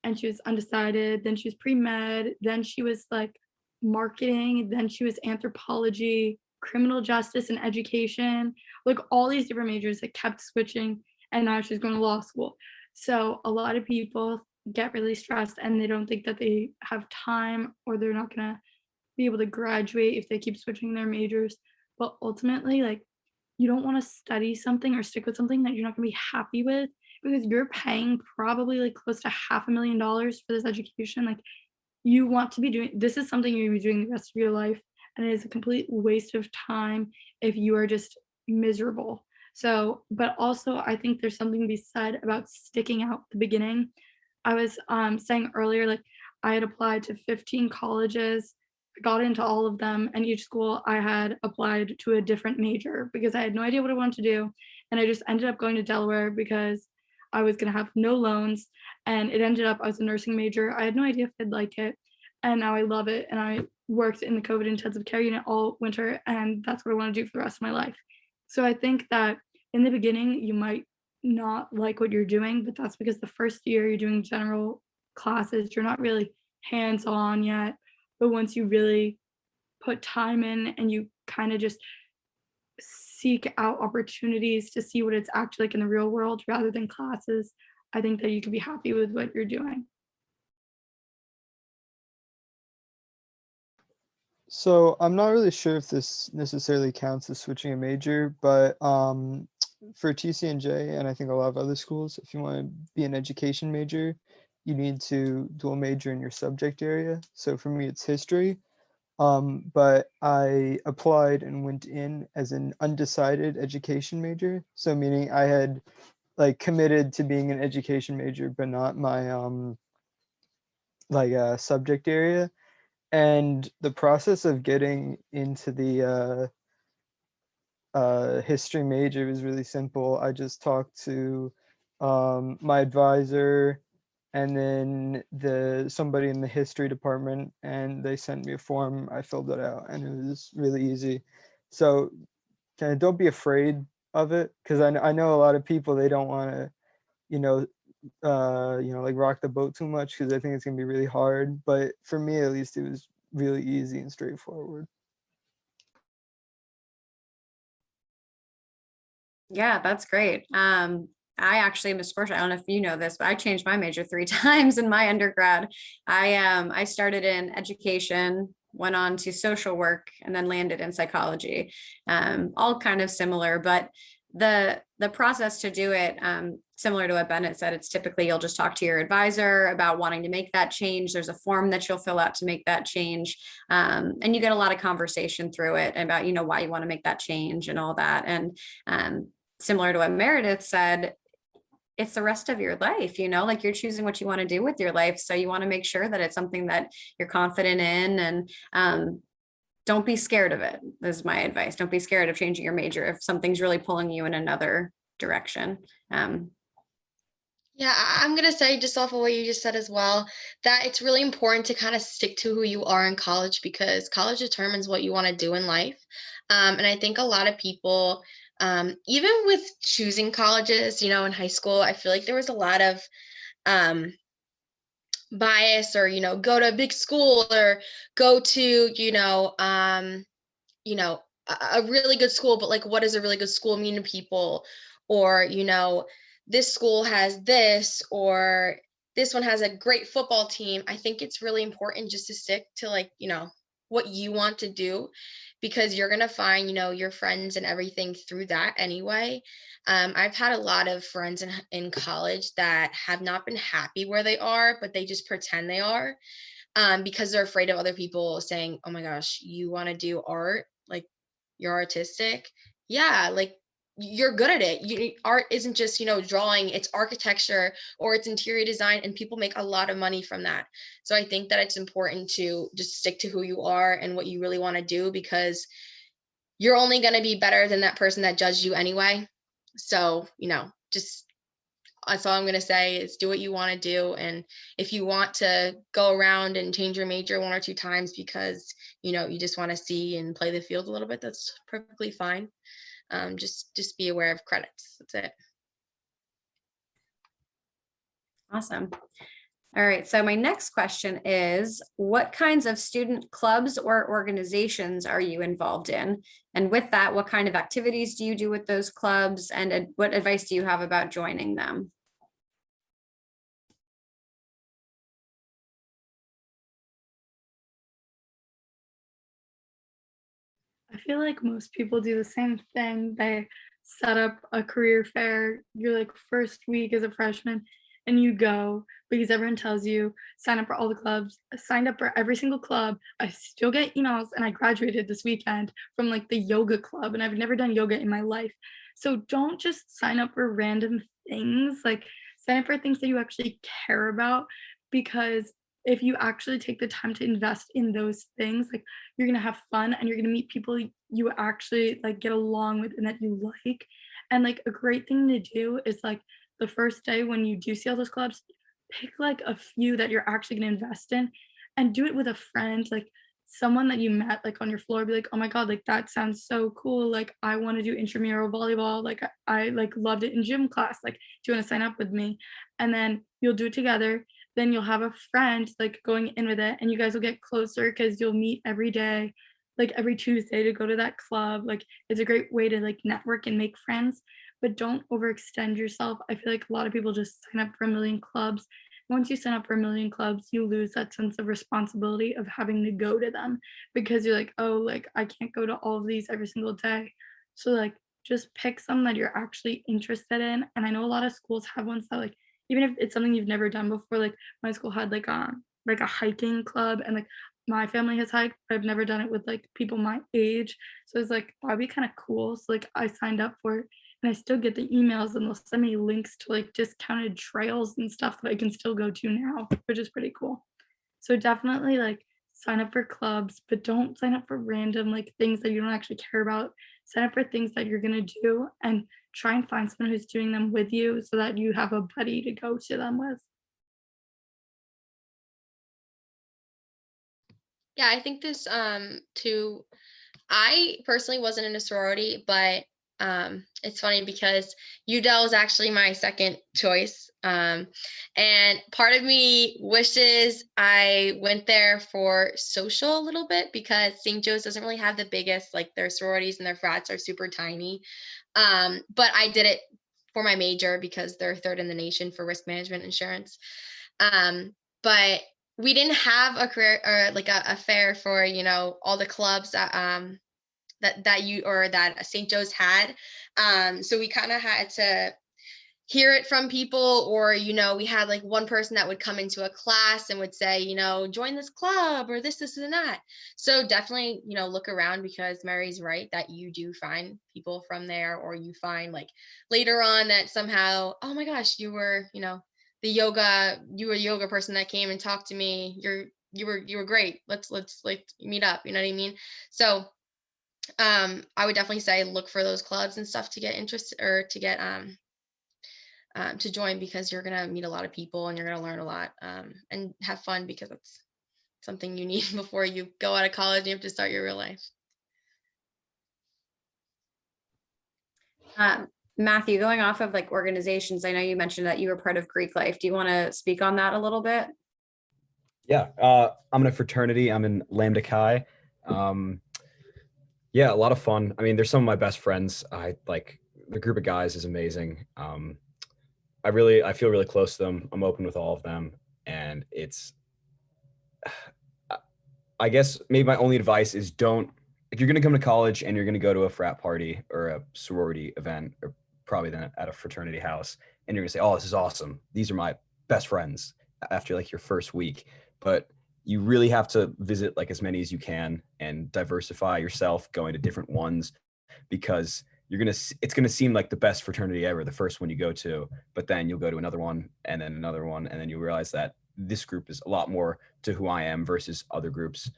and she was undecided, then she was pre-med, then she was like marketing, then she was anthropology, criminal justice and education, like all these different majors that kept switching, and now she's going to law school. So a lot of people get really stressed and they don't think that they have time, or they're not going to be able to graduate if they keep switching their majors. But ultimately, like, you don't want to study something or stick with something that you're not going to be happy with, because you're paying probably like close to $500,000 for this education. Like, you want to be doing this is something you're going to be doing the rest of your life, and it is a complete waste of time if you are just miserable. So, but also I think there's something to be said about sticking out the beginning. I was saying earlier, like I had applied to 15 colleges, got into all of them, and each school I had applied to a different major because I had no idea what I wanted to do. And I just ended up going to Delaware because I was going to have no loans. And it ended up, I was a nursing major. I had no idea if I'd like it. And now I love it. And I worked in the COVID intensive care unit all winter. And that's what I want to do for the rest of my life. So I think that in the beginning, you might not like what you're doing, but that's because the first year you're doing general classes, you're not really hands on yet. But once you really put time in and you kind of just seek out opportunities to see what it's actually like in the real world rather than classes, I think that you can be happy with what you're doing. So I'm not really sure if this necessarily counts as switching a major, but for TCNJ and I think a lot of other schools, if you want to be an education major, you need to dual major in your subject area. So for me, it's history. But I applied and went in as an undecided education major. So meaning I had like committed to being an education major, but not my subject area. And the process of getting into the history major was really simple. I just talked to my advisor and then somebody in the history department, and they sent me a form. I filled it out and it was really easy. So kind of don't be afraid of it, because I know a lot of people, they don't want to, like rock the boat too much because I think it's gonna be really hard. But for me, at least, it was really easy and straightforward. Yeah, that's great. I actually, Ms. Squarsha, I don't know if you know this, but I changed my major 3 times in my undergrad. I started in education, went on to social work, and then landed in psychology. All kind of similar, but the process to do it, similar to what Bennett said, it's typically you'll just talk to your advisor about wanting to make that change. There's a form that you'll fill out to make that change. And you get a lot of conversation through it about, why you want to make that change and all that. And similar to what Meredith said, it's the rest of your life, like you're choosing what you want to do with your life. So you want to make sure that it's something that you're confident in, and don't be scared of it. This is my advice. Don't be scared of changing your major if something's really pulling you in another direction. Yeah, I'm gonna say, just off of what you just said as well, that it's really important to kind of stick to who you are in college, because college determines what you want to do in life. And I think a lot of people, even with choosing colleges, in high school, I feel like there was a lot of bias, or go to a big school, or go to a really good school, but like, what does a really good school mean to people? Or this school has this, or this one has a great football team. I think it's really important just to stick to like, what you want to do, because you're going to find, your friends and everything through that anyway. I've had a lot of friends in college that have not been happy where they are, but they just pretend they are, because they're afraid of other people saying, oh my gosh, you want to do art? Like, you're artistic. Yeah, like you're good at it. Art isn't just, drawing, it's architecture or it's interior design, and people make a lot of money from that. So I think that it's important to just stick to who you are and what you really want to do, because you're only going to be better than that person that judged you anyway. So, just that's all I'm going to say is do what you want to do. And if you want to go around and change your major 1 or 2 times because, you just want to see and play the field a little bit, that's perfectly fine. Just be aware of credits. That's it. Awesome. All right. So my next question is, what kinds of student clubs or organizations are you involved in? And with that, what kind of activities do you do with those clubs? And what advice do you have about joining them? I feel like most people do the same thing. They set up a career fair, your like first week as a freshman, and you go because everyone tells you sign up for all the clubs. I signed up for every single club. I still get emails, and I graduated this weekend from like the yoga club, and I've never done yoga in my life. So don't just sign up for random things. Like, sign up for things that you actually care about, because if you actually take the time to invest in those things, like, you're gonna have fun and you're gonna meet people you actually like get along with and that you like. And like a great thing to do is like the first day when you do see all those clubs, pick like a few that you're actually gonna invest in and do it with a friend, like someone that you met like on your floor. Be like, oh my god, like that sounds so cool. Like, I want to do intramural volleyball. Like, I like loved it in gym class. Like, do you want to sign up with me? And then you'll do it together. Then you'll have a friend like going in with it, and you guys will get closer because you'll meet every day, like every Tuesday, to go to that club. Like, it's a great way to like network and make friends, but don't overextend yourself. I feel like a lot of people just sign up for a million clubs. Once you sign up for a million clubs, you lose that sense of responsibility of having to go to them, because you're like, oh, like I can't go to all of these every single day. So like, just pick some that you're actually interested in. And I know a lot of schools have ones that like, even if it's something you've never done before, like my school had like a hiking club, and like my family has hiked, but I've never done it with like people my age. So it's like, that'd be kind of cool. So like, I signed up for it, and I still get the emails, and they'll send me links to like discounted trails and stuff that I can still go to now, which is pretty cool. So definitely like sign up for clubs, but don't sign up for random like things that you don't actually care about. Sign up for things that you're gonna do, and try and find someone who's doing them with you so that you have a buddy to go to them with. Yeah, I think this too. I personally wasn't in a sorority, but it's funny because UDEL was actually my second choice. And part of me wishes I went there for social a little bit, because St. Joe's doesn't really have the biggest, like their sororities and their frats are super tiny. But I did it for my major because they're third in the nation for risk management insurance. But we didn't have a career or like a fair for, all the clubs that you or that St. Joe's had. So we kind of had to hear it from people, or we had like one person that would come into a class and would say, join this club or this and that. So definitely, look around, because Mary's right that you do find people from there, or you find like later on that somehow, oh my gosh, you were you were a yoga person that came and talked to me. You were great. Let's like meet up. You know what I mean? So I would definitely say look for those clubs and stuff to get interested, or to get to join, because you're gonna meet a lot of people and you're gonna learn a lot, and have fun, because it's something you need before you go out of college and you have to start your real life. Matthew, going off of like organizations, I know you mentioned that you were part of Greek life. Do you want to speak on that a little bit? Yeah, I'm in a fraternity. I'm in Lambda Chi. Yeah, a lot of fun. I mean, they're some of my best friends. I like the group of guys is amazing. I feel really close to them. I'm open with all of them, and it's I guess maybe my only advice is don't, if you're going to come to college and you're going to go to a frat party or a sorority event, or probably then at a fraternity house, and you're going to say, "Oh, this is awesome. These are my best friends," after like your first week. But you really have to visit like as many as you can and diversify yourself, going to different ones, because it's gonna seem like the best fraternity ever, the first one you go to, but then you'll go to another one and then another one, and then you realize that this group is a lot more to who I am versus other groups,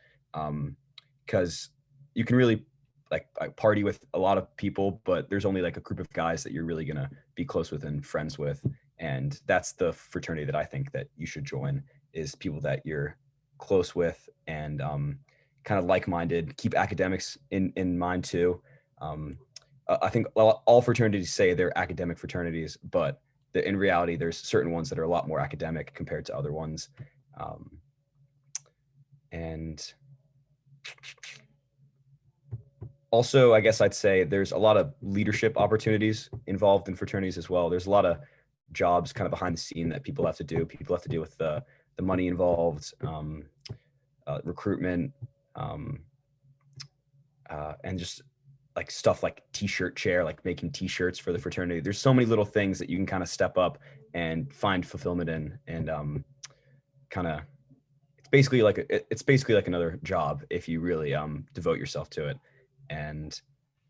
because you can really like party with a lot of people, but there's only like a group of guys that you're really gonna be close with and friends with, and that's the fraternity that I think that you should join, is people that you're close with and kind of like-minded. Keep academics in mind too. um, I think all fraternities say they're academic fraternities, but in reality, there's certain ones that are a lot more academic compared to other ones. And also, I guess I'd say there's a lot of leadership opportunities involved in fraternities as well. There's a lot of jobs kind of behind the scene that people have to do. People have to deal with the money involved, recruitment, and just like stuff like t-shirt chair, like making t-shirts for the fraternity. There's so many little things that you can kind of step up and find fulfillment in, and kind of it's basically like another job if you really devote yourself to it. And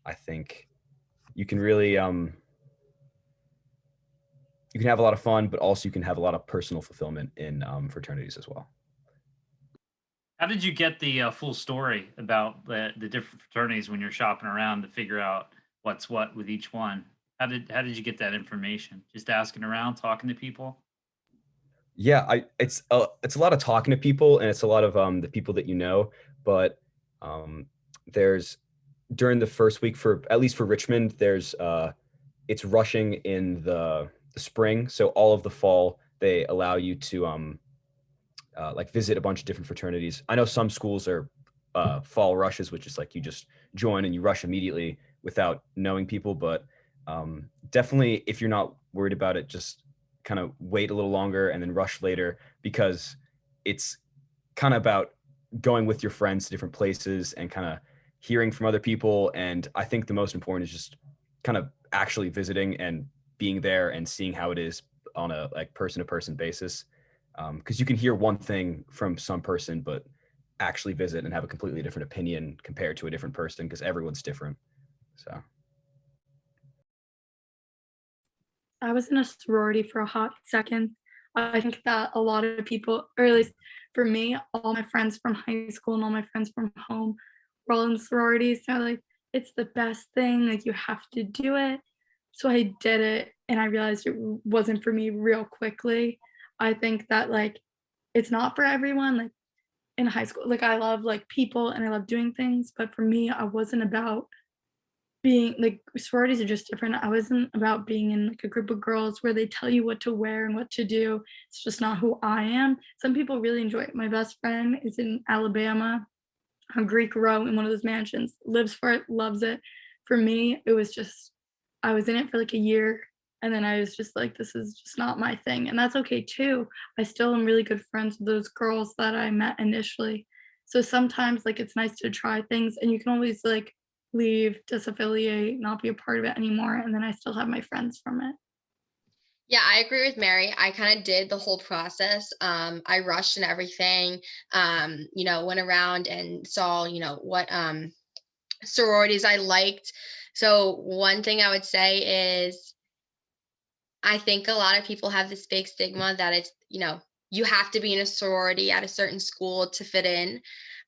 I think you can really you can have a lot of fun, but also you can have a lot of personal fulfillment in fraternities as well. How did you get the full story about the different fraternities when you're shopping around to figure out what's what with each one? How did you get that information? Just asking around, talking to people? Yeah, it's a lot of talking to people, and it's a lot of the people that you know. But there's during the first week, for at least for Richmond, there's it's rushing in the spring, so all of the fall they allow you to like visit a bunch of different fraternities. I know some schools are fall rushes, which is like you just join and you rush immediately without knowing people. But definitely, if you're not worried about it, just kind of wait a little longer and then rush later, because it's kind of about going with your friends to different places and kind of hearing from other people. And I think the most important is just kind of actually visiting and being there and seeing how it is on a like person to person basis. Because you can hear one thing from some person, but actually visit and have a completely different opinion compared to a different person, because everyone's different. So I was in a sorority for a hot second. I think that a lot of people, or at least for me, all my friends from high school and all my friends from home were all in sororities. They're like, it's the best thing. Like, you have to do it. So I did it, and I realized it wasn't for me real quickly. I think that, like, it's not for everyone. Like, in high school, like, I love, like, people and I love doing things, but for me, I wasn't about being like, sororities are just different. I wasn't about being in like a group of girls where they tell you what to wear and what to do. It's just not who I am. Some people really enjoy it. My best friend is in Alabama, a Greek row in one of those mansions, lives for it, loves it. For me, it was just, I was in it for like a year, and then I was just like, this is just not my thing. And that's okay too. I still am really good friends with those girls that I met initially. So sometimes like it's nice to try things, and you can always like leave, disaffiliate, not be a part of it anymore. And then I still have my friends from it. Yeah, I agree with Mary. I kind of did the whole process. I rushed and everything. Went around and saw, what sororities I liked. So one thing I would say is I think a lot of people have this big stigma that it's, you have to be in a sorority at a certain school to fit in,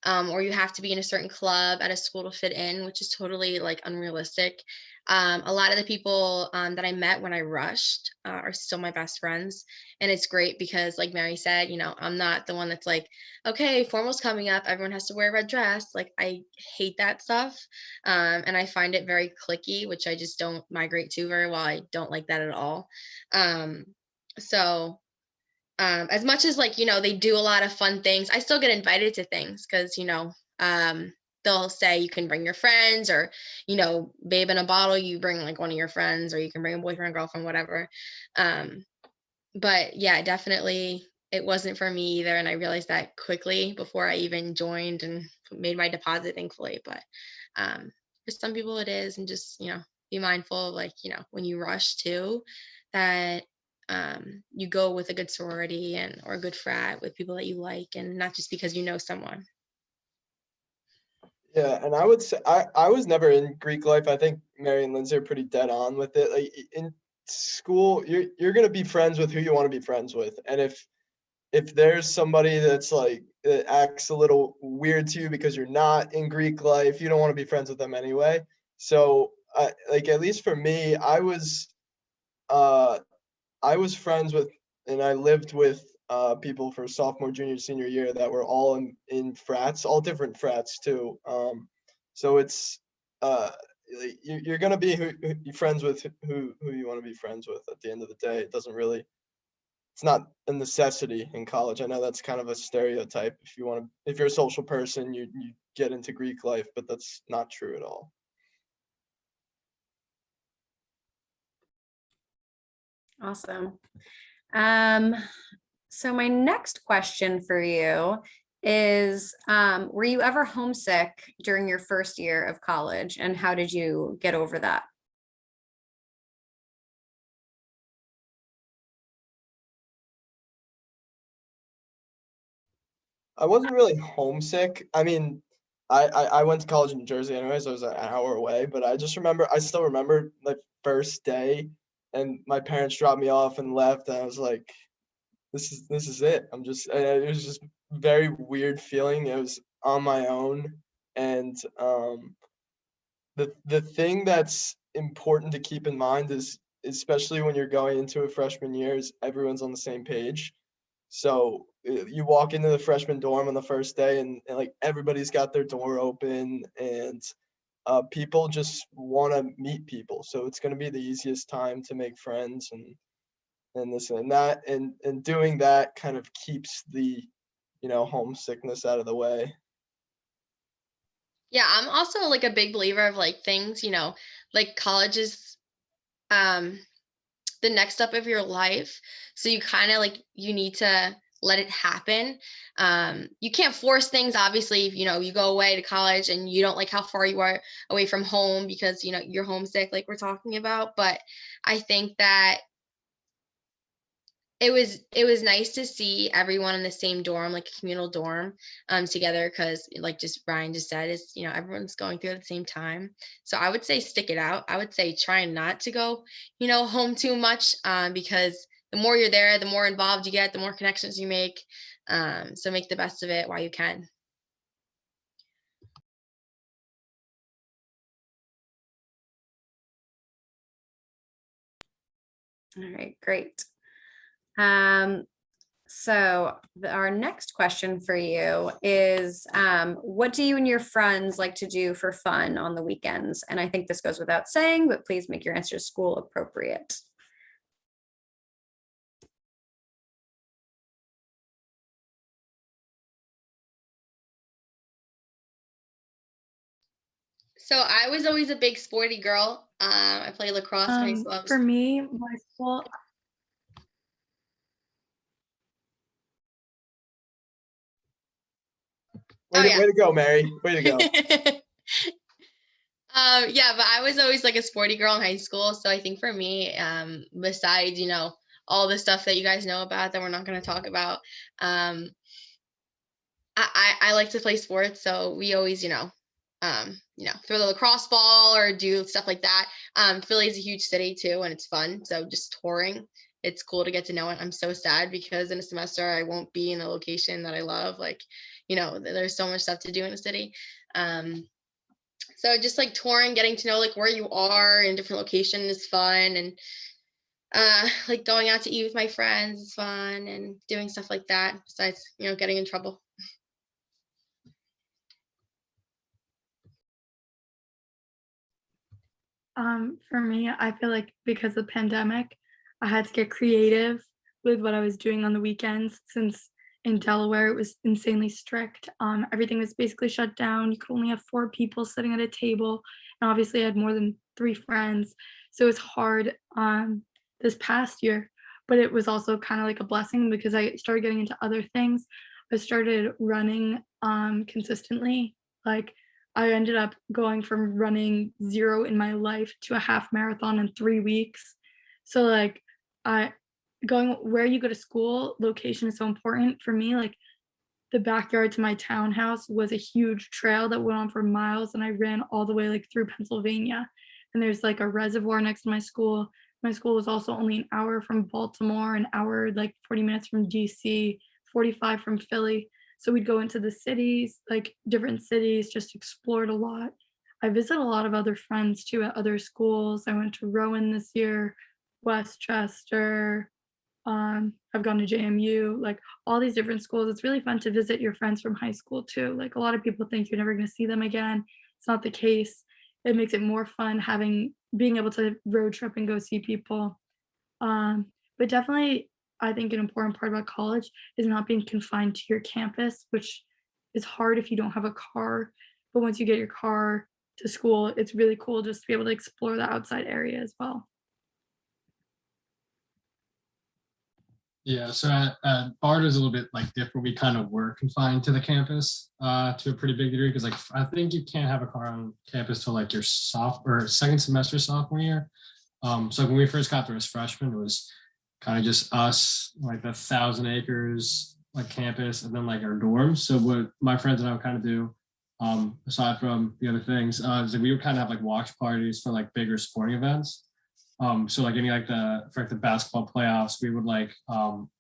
or you have to be in a certain club at a school to fit in, which is totally like unrealistic. A lot of the people that I met when I rushed are still my best friends. And it's great because, like Mary said, I'm not the one that's like, okay, formal's coming up, everyone has to wear a red dress. Like, I hate that stuff. And I find it very clicky, which I just don't migrate to very well. I don't like that at all. Um, so as much as like, they do a lot of fun things, I still get invited to things because, they'll say you can bring your friends, or, babe in a bottle, you bring like one of your friends, or you can bring a boyfriend, girlfriend, whatever. but yeah, definitely it wasn't for me either. And I realized that quickly before I even joined and made my deposit, thankfully. But um, for some people it is, and just, be mindful of, like, when you rush too, that you go with a good sorority and or a good frat with people that you like, and not just because you know someone. Yeah, and I would say I was never in Greek life. I think Mary and Lindsay are pretty dead on with it. Like in school, you're gonna be friends with who you want to be friends with, and if there's somebody that's like that acts a little weird to you because you're not in Greek life, you don't want to be friends with them anyway. So, like at least for me, uh I was friends with and I lived with people for sophomore, junior, senior year that were all in frats, all different frats too. So it's uh, you're gonna be friends with who you want to be friends with at the end of the day. It doesn't really it's not a necessity in college. I know that's kind of a stereotype. If you're a social person, you get into Greek life, but that's not true at all. Awesome. Um, so my next question for you is, were you ever homesick during your first year of college, and how did you get over that? I wasn't really homesick. I mean, I went to college in New Jersey anyways. I was an hour away, but I still remember my first day, and my parents dropped me off and left, and I was like, this is it. It was just very weird feeling. It was on my own, and the thing that's important to keep in mind is, especially when you're going into a freshman year, is everyone's on the same page. So you walk into the freshman dorm on the first day, and like everybody's got their door open, and people just want to meet people. So it's going to be the easiest time to make friends, and this and that, and doing that kind of keeps the homesickness out of the way. Yeah, I'm also like a big believer of like things, like college is um the next step of your life. So you kind of like you need to let it happen. You can't force things, obviously, if you go away to college and you don't like how far you are away from home because you're homesick, like we're talking about. But I think that it was nice to see everyone in the same dorm, like a communal dorm, together, because like just Ryan just said, is everyone's going through at the same time. So I would say stick it out. I would say try not to go home too much, because the more you're there, the more involved you get, the more connections you make. So make the best of it while you can. All right, great. Um, so our next question for you is, what do you and your friends like to do for fun on the weekends? And I think this goes without saying, but please make your answers school appropriate. So I was always a big sporty girl. I played lacrosse in high school. For me, my school, Oh yeah. Way to go, Mary. Way to go. Yeah, but I was always like a sporty girl in high school. So I think for me, besides, all the stuff that you guys know about that we're not going to talk about, um, I like to play sports. So we always, throw the lacrosse ball or do stuff like that. Philly is a huge city too, and it's fun. So just touring, it's cool to get to know it. I'm so sad because in a semester I won't be in the location that I love. Like, there's so much stuff to do in a city. So just like touring, getting to know like where you are in different locations is fun, and like going out to eat with my friends is fun, and doing stuff like that. Besides, getting in trouble. for me, I feel like because of the pandemic, I had to get creative with what I was doing on the weekends since in Delaware it was insanely strict. Everything was basically shut down. You could only have 4 people sitting at a table, and obviously I had more than 3 friends, so it was hard this past year. but it was also kind of like a blessing because I started getting into other things. I started running consistently. Like I ended up going from running 0 in my life to a half marathon in 3 weeks. So like I going where you go to school, location is so important for me. Like the backyard to my townhouse was a huge trail that went on for miles, and I ran all the way like through Pennsylvania. And there's like a reservoir next to my school. My school was also only an hour from Baltimore, an hour like 40 minutes from DC, 45 from Philly. So we'd go into the cities, like different cities, just explored a lot. I visited a lot of other friends too at other schools. I went to Rowan this year, Westchester, I've gone to JMU, like all these different schools. It's really fun to visit your friends from high school too. Like a lot of people think you're never going to see them again. It's not the case. It makes it more fun being able to road trip and go see people. But definitely, I think an important part about college is not being confined to your campus, which is hard if you don't have a car. But once you get your car to school, it's really cool just to be able to explore the outside area as well. Yeah, so at BART is a little bit like different. We kind of were confined to the campus to a pretty big degree because like I think you can't have a car on campus till like your second semester sophomore year. So when we first got there as freshmen, it was kind of just us, like the 1,000 acres like campus, and then like our dorms. So what my friends and I would kind of do, aside from the other things, is that we would kind of have like watch parties for like bigger sporting events. So like any like for like the basketball playoffs, we would like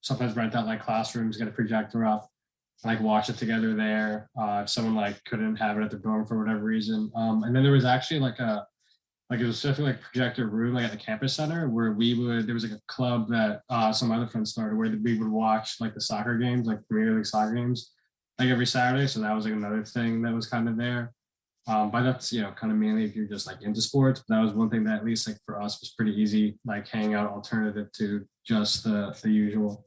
sometimes rent out like classrooms, get a projector up, like watch it together there. If someone like couldn't have it at their dorm for whatever reason. And then there was actually like it was definitely like projector room like at the campus center where there was like a club that some other friends started where we would watch like the soccer games, like Premier League soccer games, like every Saturday. So that was like another thing that was kind of there. But that's kind of mainly if you're just like into sports. But that was one thing that at least like for us was pretty easy, like hanging out alternative to just the usual.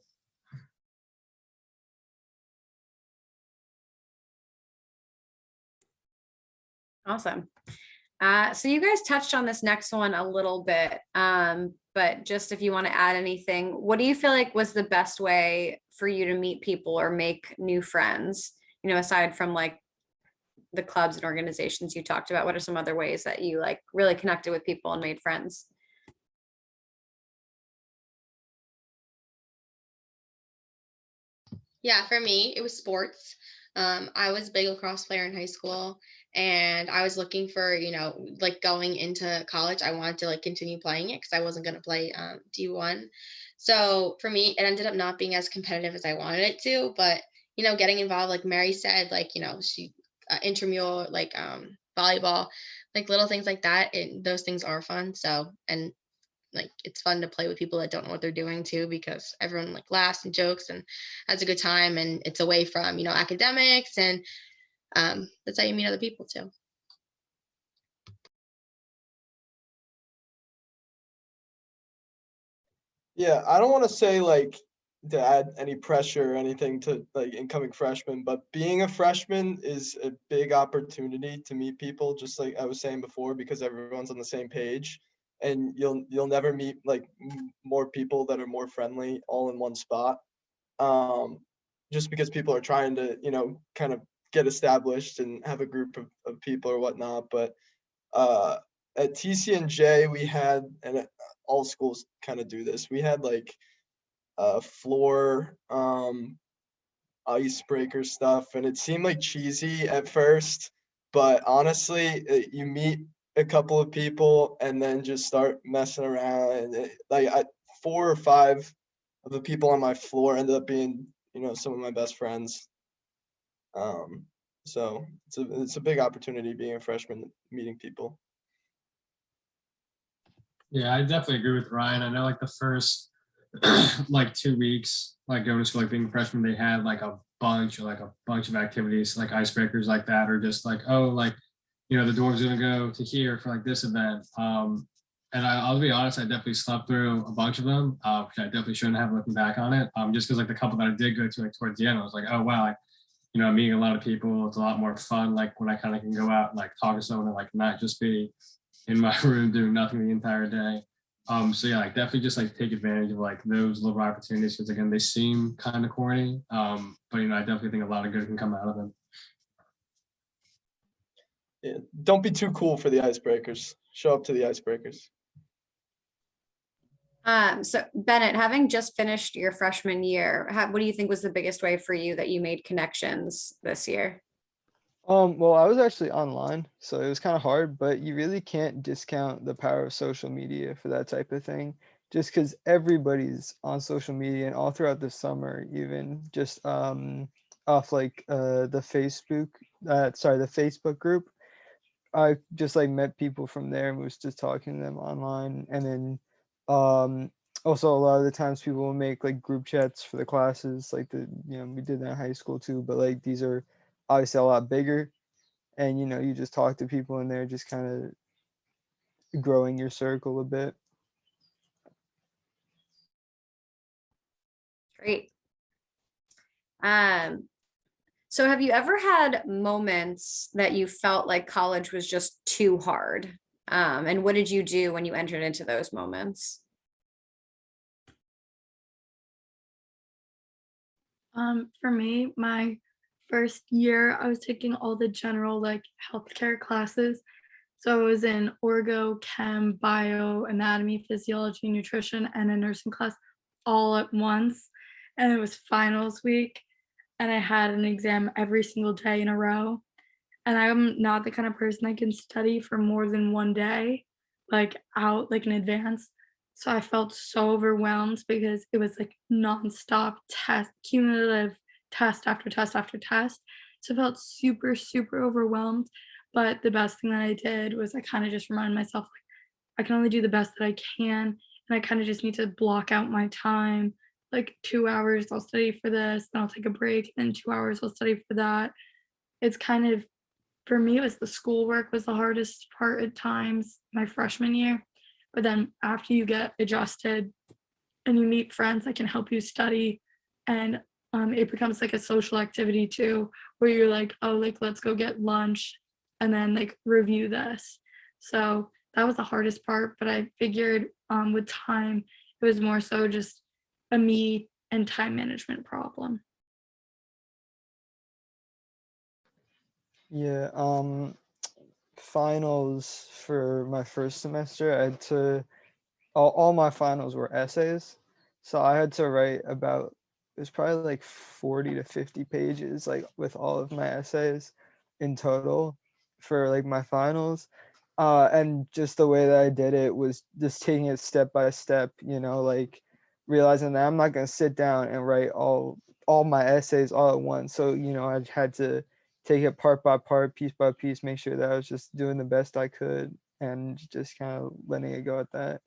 Awesome. So you guys touched on this next one a little bit, but just if you want to add anything, what do you feel like was the best way for you to meet people or make new friends? Aside from like the clubs and organizations you talked about, what are some other ways that you like really connected with people and made friends? Yeah, for me, it was sports. I was a big lacrosse player in high school, and I was looking for, like going into college, I wanted to like continue playing it because I wasn't going to play D1. So for me, it ended up not being as competitive as I wanted it to, but getting involved, like Mary said, like she intramural, like volleyball, like little things like that. Those things are fun. So and like it's fun to play with people that don't know what they're doing too, because everyone like laughs and jokes and has a good time, and it's away from academics, and that's how you meet other people too. Yeah, I don't want to say like to add any pressure or anything to like incoming freshmen, but being a freshman is a big opportunity to meet people, just like I was saying before, because everyone's on the same page, and you'll never meet like more people that are more friendly all in one spot. Just because people are trying to kind of get established and have a group of people or whatnot, but uh at TCNJ we had, and all schools kind of do this, we had like floor icebreaker stuff, and it seemed like cheesy at first, but honestly you meet a couple of people and then just start messing around, and like 4 or 5 of the people on my floor ended up being some of my best friends. So it's a big opportunity being a freshman, meeting people. Yeah, I definitely agree with Ryan. I know like the first like 2 weeks, like going to school, like being a freshman, they had like a bunch of activities, like icebreakers like that, or just like, oh, like, the dorm's gonna go to here for like this event. And I'll be honest, I definitely slept through a bunch of them, which I definitely shouldn't have looking back on it. Just because like the couple that I did go to like towards the end, I was like, oh wow, like, meeting a lot of people, it's a lot more fun. Like when I kind of can go out and like talk to someone and like not just be in my room doing nothing the entire day. So yeah, like definitely just like take advantage of like those little opportunities because again, they seem kind of corny. But I definitely think a lot of good can come out of them. Yeah. Don't be too cool for the icebreakers. Show up to the icebreakers. So Bennett, having just finished your freshman year, what do you think was the biggest way for you that you made connections this year? Well, I was actually online, so it was kind of hard, but you really can't discount the power of social media for that type of thing. Just because everybody's on social media and all throughout the summer, even just off like the Facebook group, I just like met people from there and was just talking to them online. And then also a lot of the times people will make like group chats for the classes, like we did that in high school too, but like these are obviously a lot bigger. And you just talk to people in there, just kind of growing your circle a bit. Great. So have you ever had moments that you felt like college was just too hard? And what did you do when you entered into those moments? For me, my first year, I was taking all the general like healthcare classes. So I was in orgo, chem, bio, anatomy, physiology, nutrition, and a nursing class all at once. And it was finals week, and I had an exam every single day in a row. And I'm not the kind of person that can study for more than one day, like out like in advance. So I felt so overwhelmed because it was like nonstop test, cumulative test after test after test. So I felt super, super overwhelmed. But the best thing that I did was I kind of just reminded myself, like, I can only do the best that I can. And I kind of just need to block out my time. Like 2 hours, I'll study for this, then I'll take a break, then 2 hours, I'll study for that. It's kind of for me, it was the schoolwork was the hardest part at times my freshman year. But then after you get adjusted and you meet friends that can help you study, and it becomes like a social activity too, where you're like, oh, like let's go get lunch and then like review this. So that was the hardest part, but I figured with time, it was more so just a me and time management problem. Yeah, finals for my first semester, I had to all my finals were essays. So I had to write about it was probably like 40 to 50 pages, like with all of my essays in total for like my finals. And just the way that I did it was just taking it step by step, like realizing that I'm not gonna sit down and write all my essays all at once. So, I had to take it part by part, piece by piece, make sure that I was just doing the best I could and just kind of letting it go at that.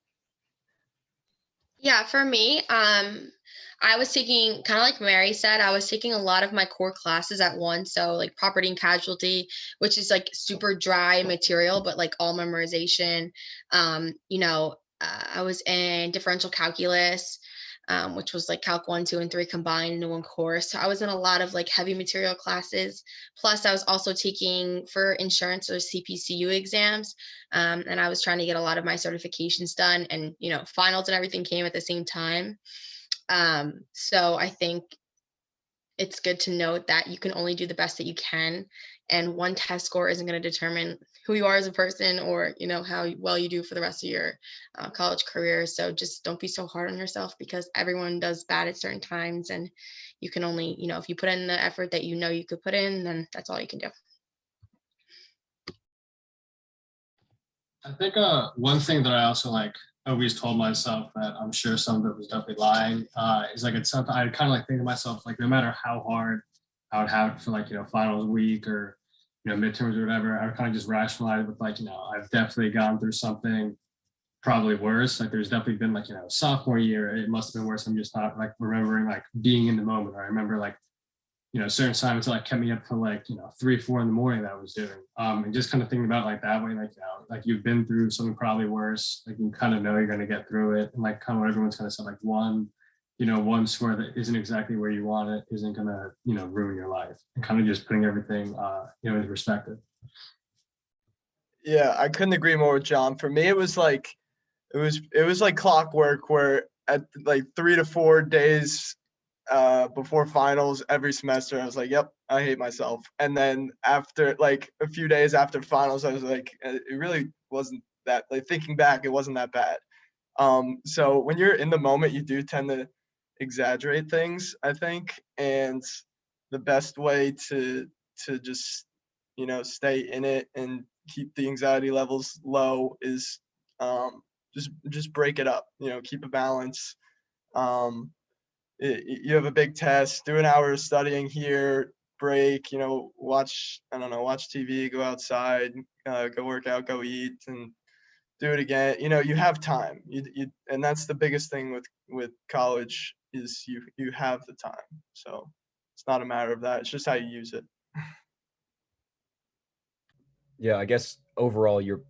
Yeah, for me, I was taking kind of like Mary said, I was taking a lot of my core classes at once. So like property and casualty, which is like super dry material, but like all memorization. I was in differential calculus, which was like Calc 1, 2, and 3 combined into one course. So I was in a lot of like heavy material classes. Plus, I was also taking for insurance or CPCU exams. And I was trying to get a lot of my certifications done, and finals and everything came at the same time. So I think it's good to note that you can only do the best that you can, and one test score isn't going to determine who you are as a person, or how well you do for the rest of your college career. So just don't be so hard on yourself, because everyone does bad at certain times, and you can only, if you put in the effort that you could put in, then that's all you can do. I think one thing that I also like always told myself that I'm sure some of it was definitely lying is like it's something I kind of like think to myself, like no matter how hard I would have it for like finals week or midterms or whatever, I would kind of just rationalize with like I've definitely gone through something probably worse. Like there's definitely been like sophomore year it must have been worse. I'm just not like remembering like being in the moment. Or I remember like certain times like kept me up till like 3, 4 in the morning that I was doing. And just kind of thinking about it like that way, like like you've been through something probably worse, like you kind of know you're going to get through it, and like kind of what everyone's kind of said, like one score that isn't exactly where you want it isn't going to ruin your life, and kind of just putting everything into perspective. Yeah, I couldn't agree more with John. For me, it was like it was like clockwork where at like 3 to 4 days before finals every semester, I was like, yep, I hate myself. And then after like a few days after finals, I was like, it really wasn't that, like thinking back, it wasn't that bad. So when you're in the moment, you do tend to exaggerate things, I think. And the best way to just, stay in it and keep the anxiety levels low is just break it up, keep a balance. You have a big test, do an hour of studying here, break, watch, I don't know, watch TV, go outside, go work out, go eat, and do it again. You have time. And that's the biggest thing with college is you have the time. So it's not a matter of that. It's just how you use it. Yeah, I guess overall your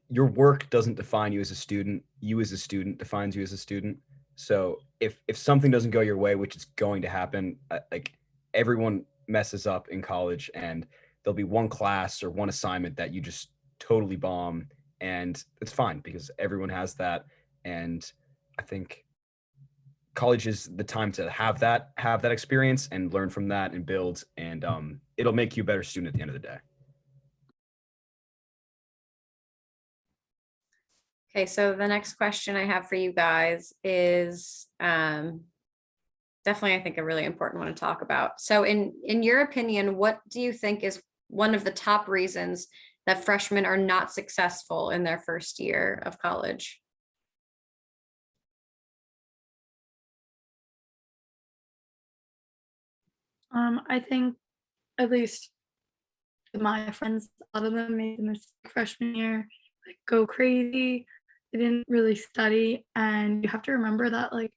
work doesn't define you as a student. You as a student defines you as a student. So if something doesn't go your way, which is going to happen, like everyone messes up in college, and there'll be one class or one assignment that you just totally bomb, and it's fine because everyone has that. And I think college is the time to have that experience and learn from that and build, and it'll make you a better student at the end of the day. Okay, so the next question I have for you guys is definitely, I think, a really important one to talk about. So in your opinion, what do you think is one of the top reasons that freshmen are not successful in their first year of college? I think at least my friends, a lot of them made the mistake freshman year, like go crazy. They didn't really study, and you have to remember that like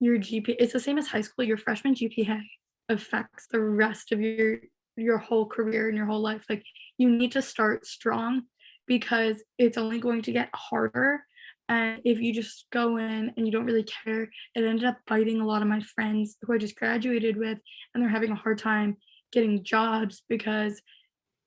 your GPA, it's the same as high school. Your freshman GPA affects the rest of your whole career and your whole life. Like you need to start strong because it's only going to get harder. And if you just go in and you don't really care, it ended up biting a lot of my friends who I just graduated with, and they're having a hard time getting jobs because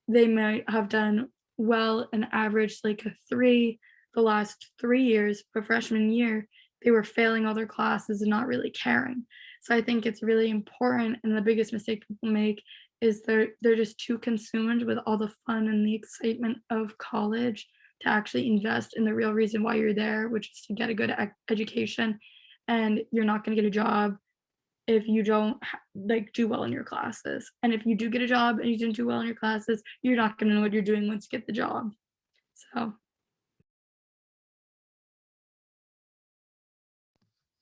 they might have done well and averaged like a 3 the last 3 years, but freshman year, they were failing all their classes and not really caring. So I think it's really important, and the biggest mistake people make is they're just too consumed with all the fun and the excitement of college to actually invest in the real reason why you're there, which is to get a good education, and you're not gonna get a job if you don't like do well in your classes. And if you do get a job and you didn't do well in your classes, you're not going to know what you're doing once you get the job. So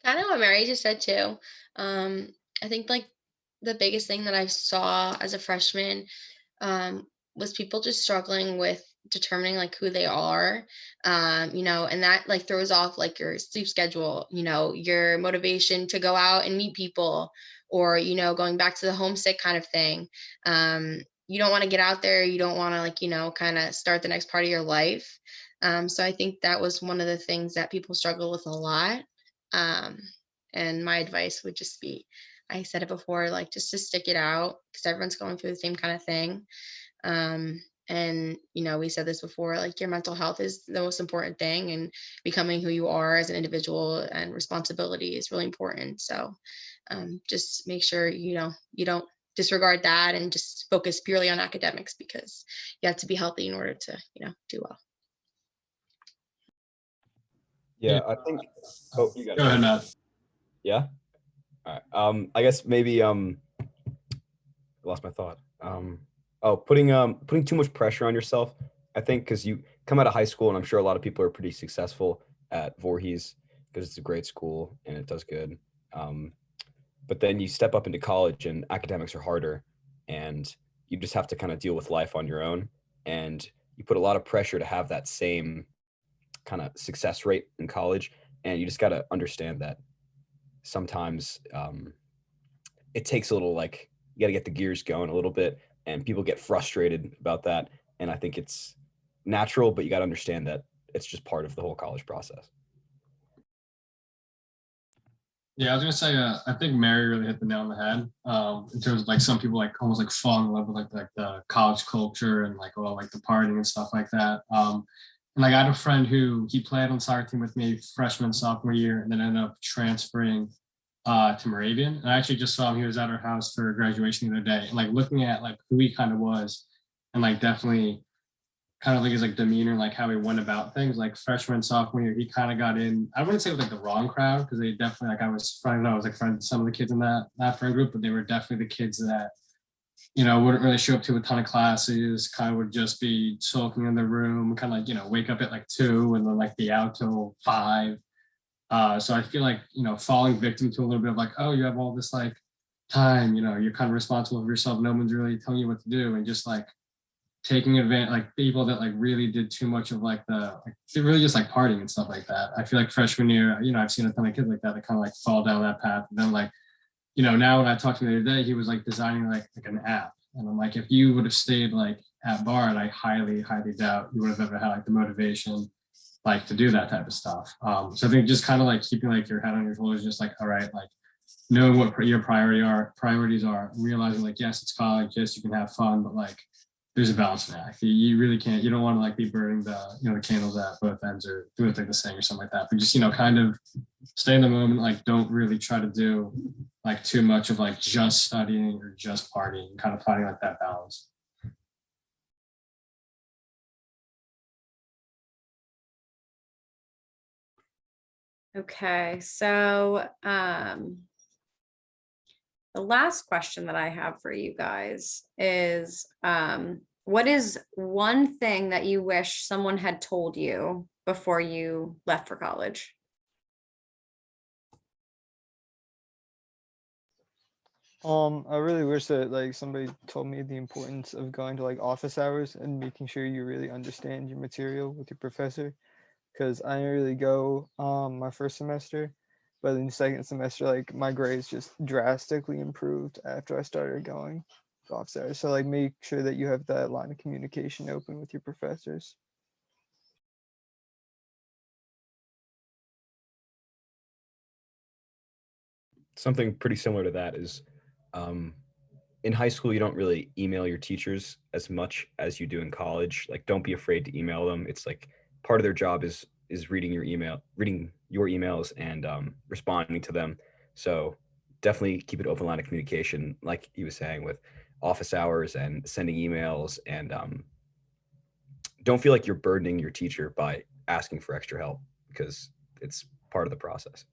Kind of what Mary just said too. I think like the biggest thing that I saw as a freshman was people just struggling with determining like who they are, and that like throws off like your sleep schedule, your motivation to go out and meet people, or going back to the homesick kind of thing. You don't want to get out there. You don't want to like kind of start the next part of your life. So I think that was one of the things that people struggle with a lot. Um, and my advice would just be, I said it before, like just to stick it out because everyone's going through the same kind of thing. And we said this before, like your mental health is the most important thing, and becoming who you are as an individual and responsibility is really important. So just make sure you don't disregard that and just focus purely on academics, because you have to be healthy in order to do well. Yeah, I think. Oh, you got Go it. ahead, Matt. Yeah. All right. I guess maybe I lost my thought. Putting too much pressure on yourself. I think because you come out of high school, and I'm sure a lot of people are pretty successful at Voorhees because it's a great school and it does good. But then you step up into college and academics are harder, and you just have to kind of deal with life on your own. And you put a lot of pressure to have that same kind of success rate in college. And you just got to understand that sometimes it takes a little, like, you got to get the gears going a little bit, and people get frustrated about that. And I think it's natural, but you got to understand that it's just part of the whole college process. Yeah, I was gonna say, I think Mary really hit the nail on the head. In terms of like some people like almost like fall in love with like the college culture and like all like the partying and stuff like that. And like I had a friend who he played on the soccer team with me freshman, sophomore year, and then ended up transferring to Moravian. And I actually just saw him. He was at our house for graduation the other day, and like looking at like who he kind of was, and like definitely kind of like his like demeanor, like how he went about things. Like freshman, sophomore year, he kind of got in. I wouldn't say it was like the wrong crowd because they definitely like I was like friends with some of the kids in that friend group, but they were definitely the kids that wouldn't really show up to a ton of classes, kind of would just be sulking in the room, kind of like, wake up at like 2 and then like be out till 5. So I feel like, falling victim to a little bit of like, oh, you have all this like time, you're kind of responsible for yourself. No one's really telling you what to do. And just like taking advantage, like people that like really did too much of like they really just like partying and stuff like that. I feel like freshman year, I've seen a ton of kids like that kind of like fall down that path. And then like, now when I talked to him the other day, he was like designing like an app. And I'm like, if you would have stayed like at Bard, I highly, highly doubt you would have ever had like the motivation like to do that type of stuff. So I think just kind of like keeping like your head on your shoulders, just like, all right, like knowing what your priorities are, realizing like, yes, it's college, yes, you can have fun, but like there's a balancing act. You really can't, you don't want to like be burning the candles at both ends or doing like the same or something like that. But just, kind of stay in the moment, like don't really try to do like too much of like just studying or just partying, kind of finding like that balance. Okay, so the last question that I have for you guys is what is one thing that you wish someone had told you before you left for college? I really wish that like somebody told me the importance of going to like office hours and making sure you really understand your material with your professor. Because I didn't really go my first semester, but in the second semester, like my grades just drastically improved after I started going to office hours. So like make sure that you have that line of communication open with your professors. Something pretty similar to that is in high school, you don't really email your teachers as much as you do in college. Like, don't be afraid to email them. It's like part of their job is reading your emails and responding to them. So definitely keep an open line of communication, like he was saying, with office hours and sending emails, and don't feel like you're burdening your teacher by asking for extra help because it's part of the process.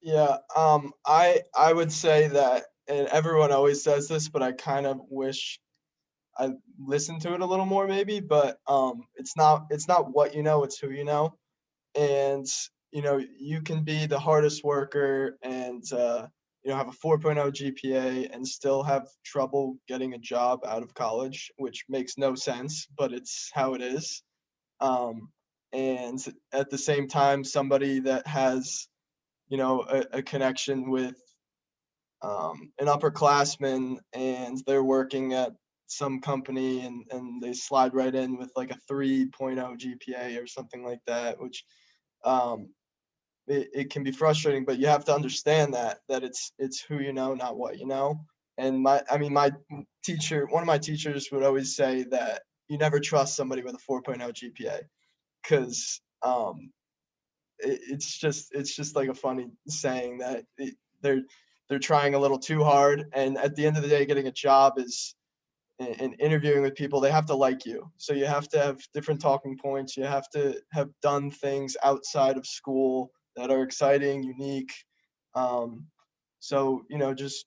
Yeah, I would say that, and everyone always says this, but I kind of wish I listened to it a little more maybe, but it's not what you know, it's who you know. And you can be the hardest worker and have a 4.0 GPA and still have trouble getting a job out of college, which makes no sense, but it's how it is. And at the same time, somebody that has a connection with an upperclassman and they're working at some company and they slide right in with like a 3.0 GPA or something like that, which it can be frustrating, but you have to understand that it's who you know, not what you know. And my teacher, one of my teachers would always say that you never trust somebody with a 4.0 GPA because it's just like a funny saying that they're trying a little too hard, and at the end of the day, getting a job is and interviewing with people, they have to like you. So you have to have different talking points. You have to have done things outside of school that are exciting, unique. So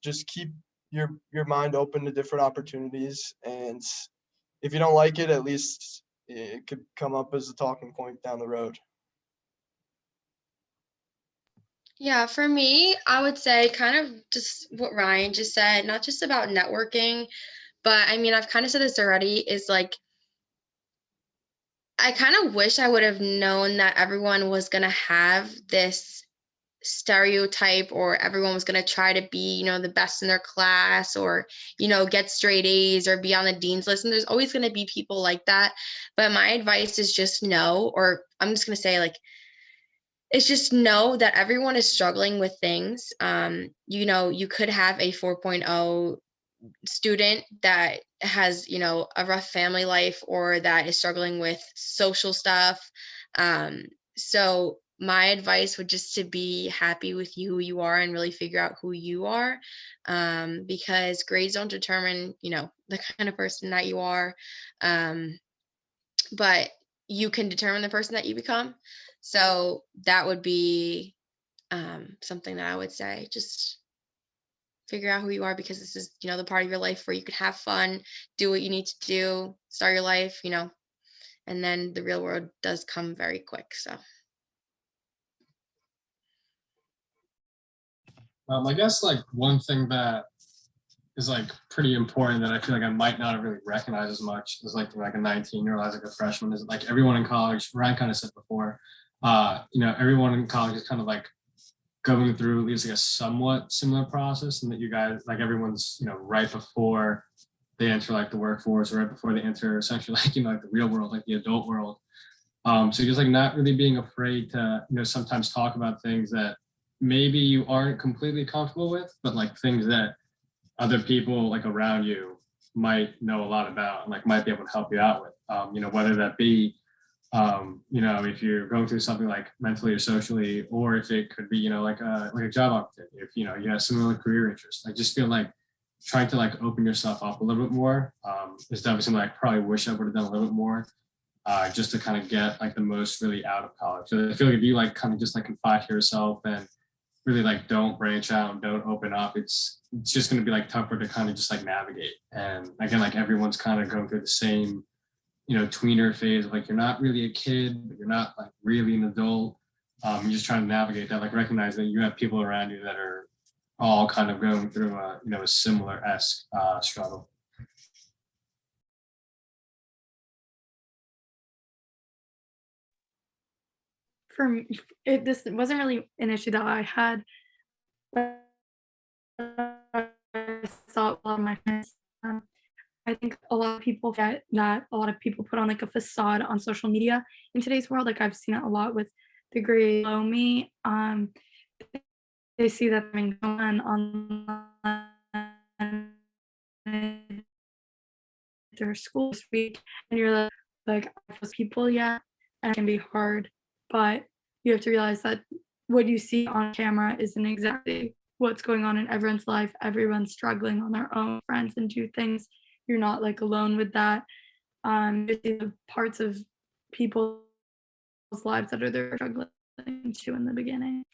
just keep your mind open to different opportunities, and if you don't like it, at least it could come up as a talking point down the road. Yeah, for me, I would say kind of just what Ryan just said, not just about networking, but I mean, I've kind of said this already, is like, I kind of wish I would have known that everyone was going to have this stereotype, or everyone was going to try to be, the best in their class, or, get straight A's or be on the dean's list. And there's always going to be people like that. But my advice is just know, or I'm just going to say like, it's just know that everyone is struggling with things. You could have a 4.0 student that has, you know, a rough family life or that is struggling with social stuff. So my advice would just to be happy with you who you are and really figure out who you are, because grades don't determine, you know, the kind of person that you are, but you can determine the person that you become. So that would be something that I would say. Just figure out who you are, because this is, you know, the part of your life where you could have fun, do what you need to do, start your life, you know, and then the real world does come very quick. So I guess like one thing that is like pretty important that I feel like I might not have really recognized as much as like a 19-year-old as like a freshman is like everyone in college, Ryan kind of said before, you know, everyone in college is kind of like going through at least like a somewhat similar process, and that you guys like everyone's, you know, right before they enter like the workforce or right before they enter essentially like, you know, like the real world, like the adult world. So just like not really being afraid to, you know, sometimes talk about things that maybe you aren't completely comfortable with, but like things that other people like around you might know a lot about and like might be able to help you out with. You know, whether that be, you know, if you're going through something like mentally or socially, or if it could be, you know, like a job opportunity, if, you know, you have similar career interests. I just feel like trying to like open yourself up a little bit more is definitely something I probably wish I would have done a little bit more, just to kind of get like the most really out of college. So I feel like if you like kind of just like confide to yourself and really like don't branch out and don't open up, it's just going to be like tougher to kind of just like navigate. And again, like everyone's kind of going through the same, you know, tweener phase of like you're not really a kid, but you're not like really an adult. You're just trying to navigate that, like recognize that you have people around you that are all kind of going through a, you know, a similar esque struggle. For me, this wasn't really an issue that I had, but I saw a lot of my friends. I think a lot of people get that a lot of people put on like a facade on social media in today's world. Like I've seen it a lot with the grade below me. They see that having fun online their school this week, and you're like those people yet, and it can be hard. But you have to realize that what you see on camera isn't exactly what's going on in everyone's life. Everyone's struggling on their own, friends, and do things. You're not like alone with that. You see the parts of people's lives that are they're struggling to in the beginning.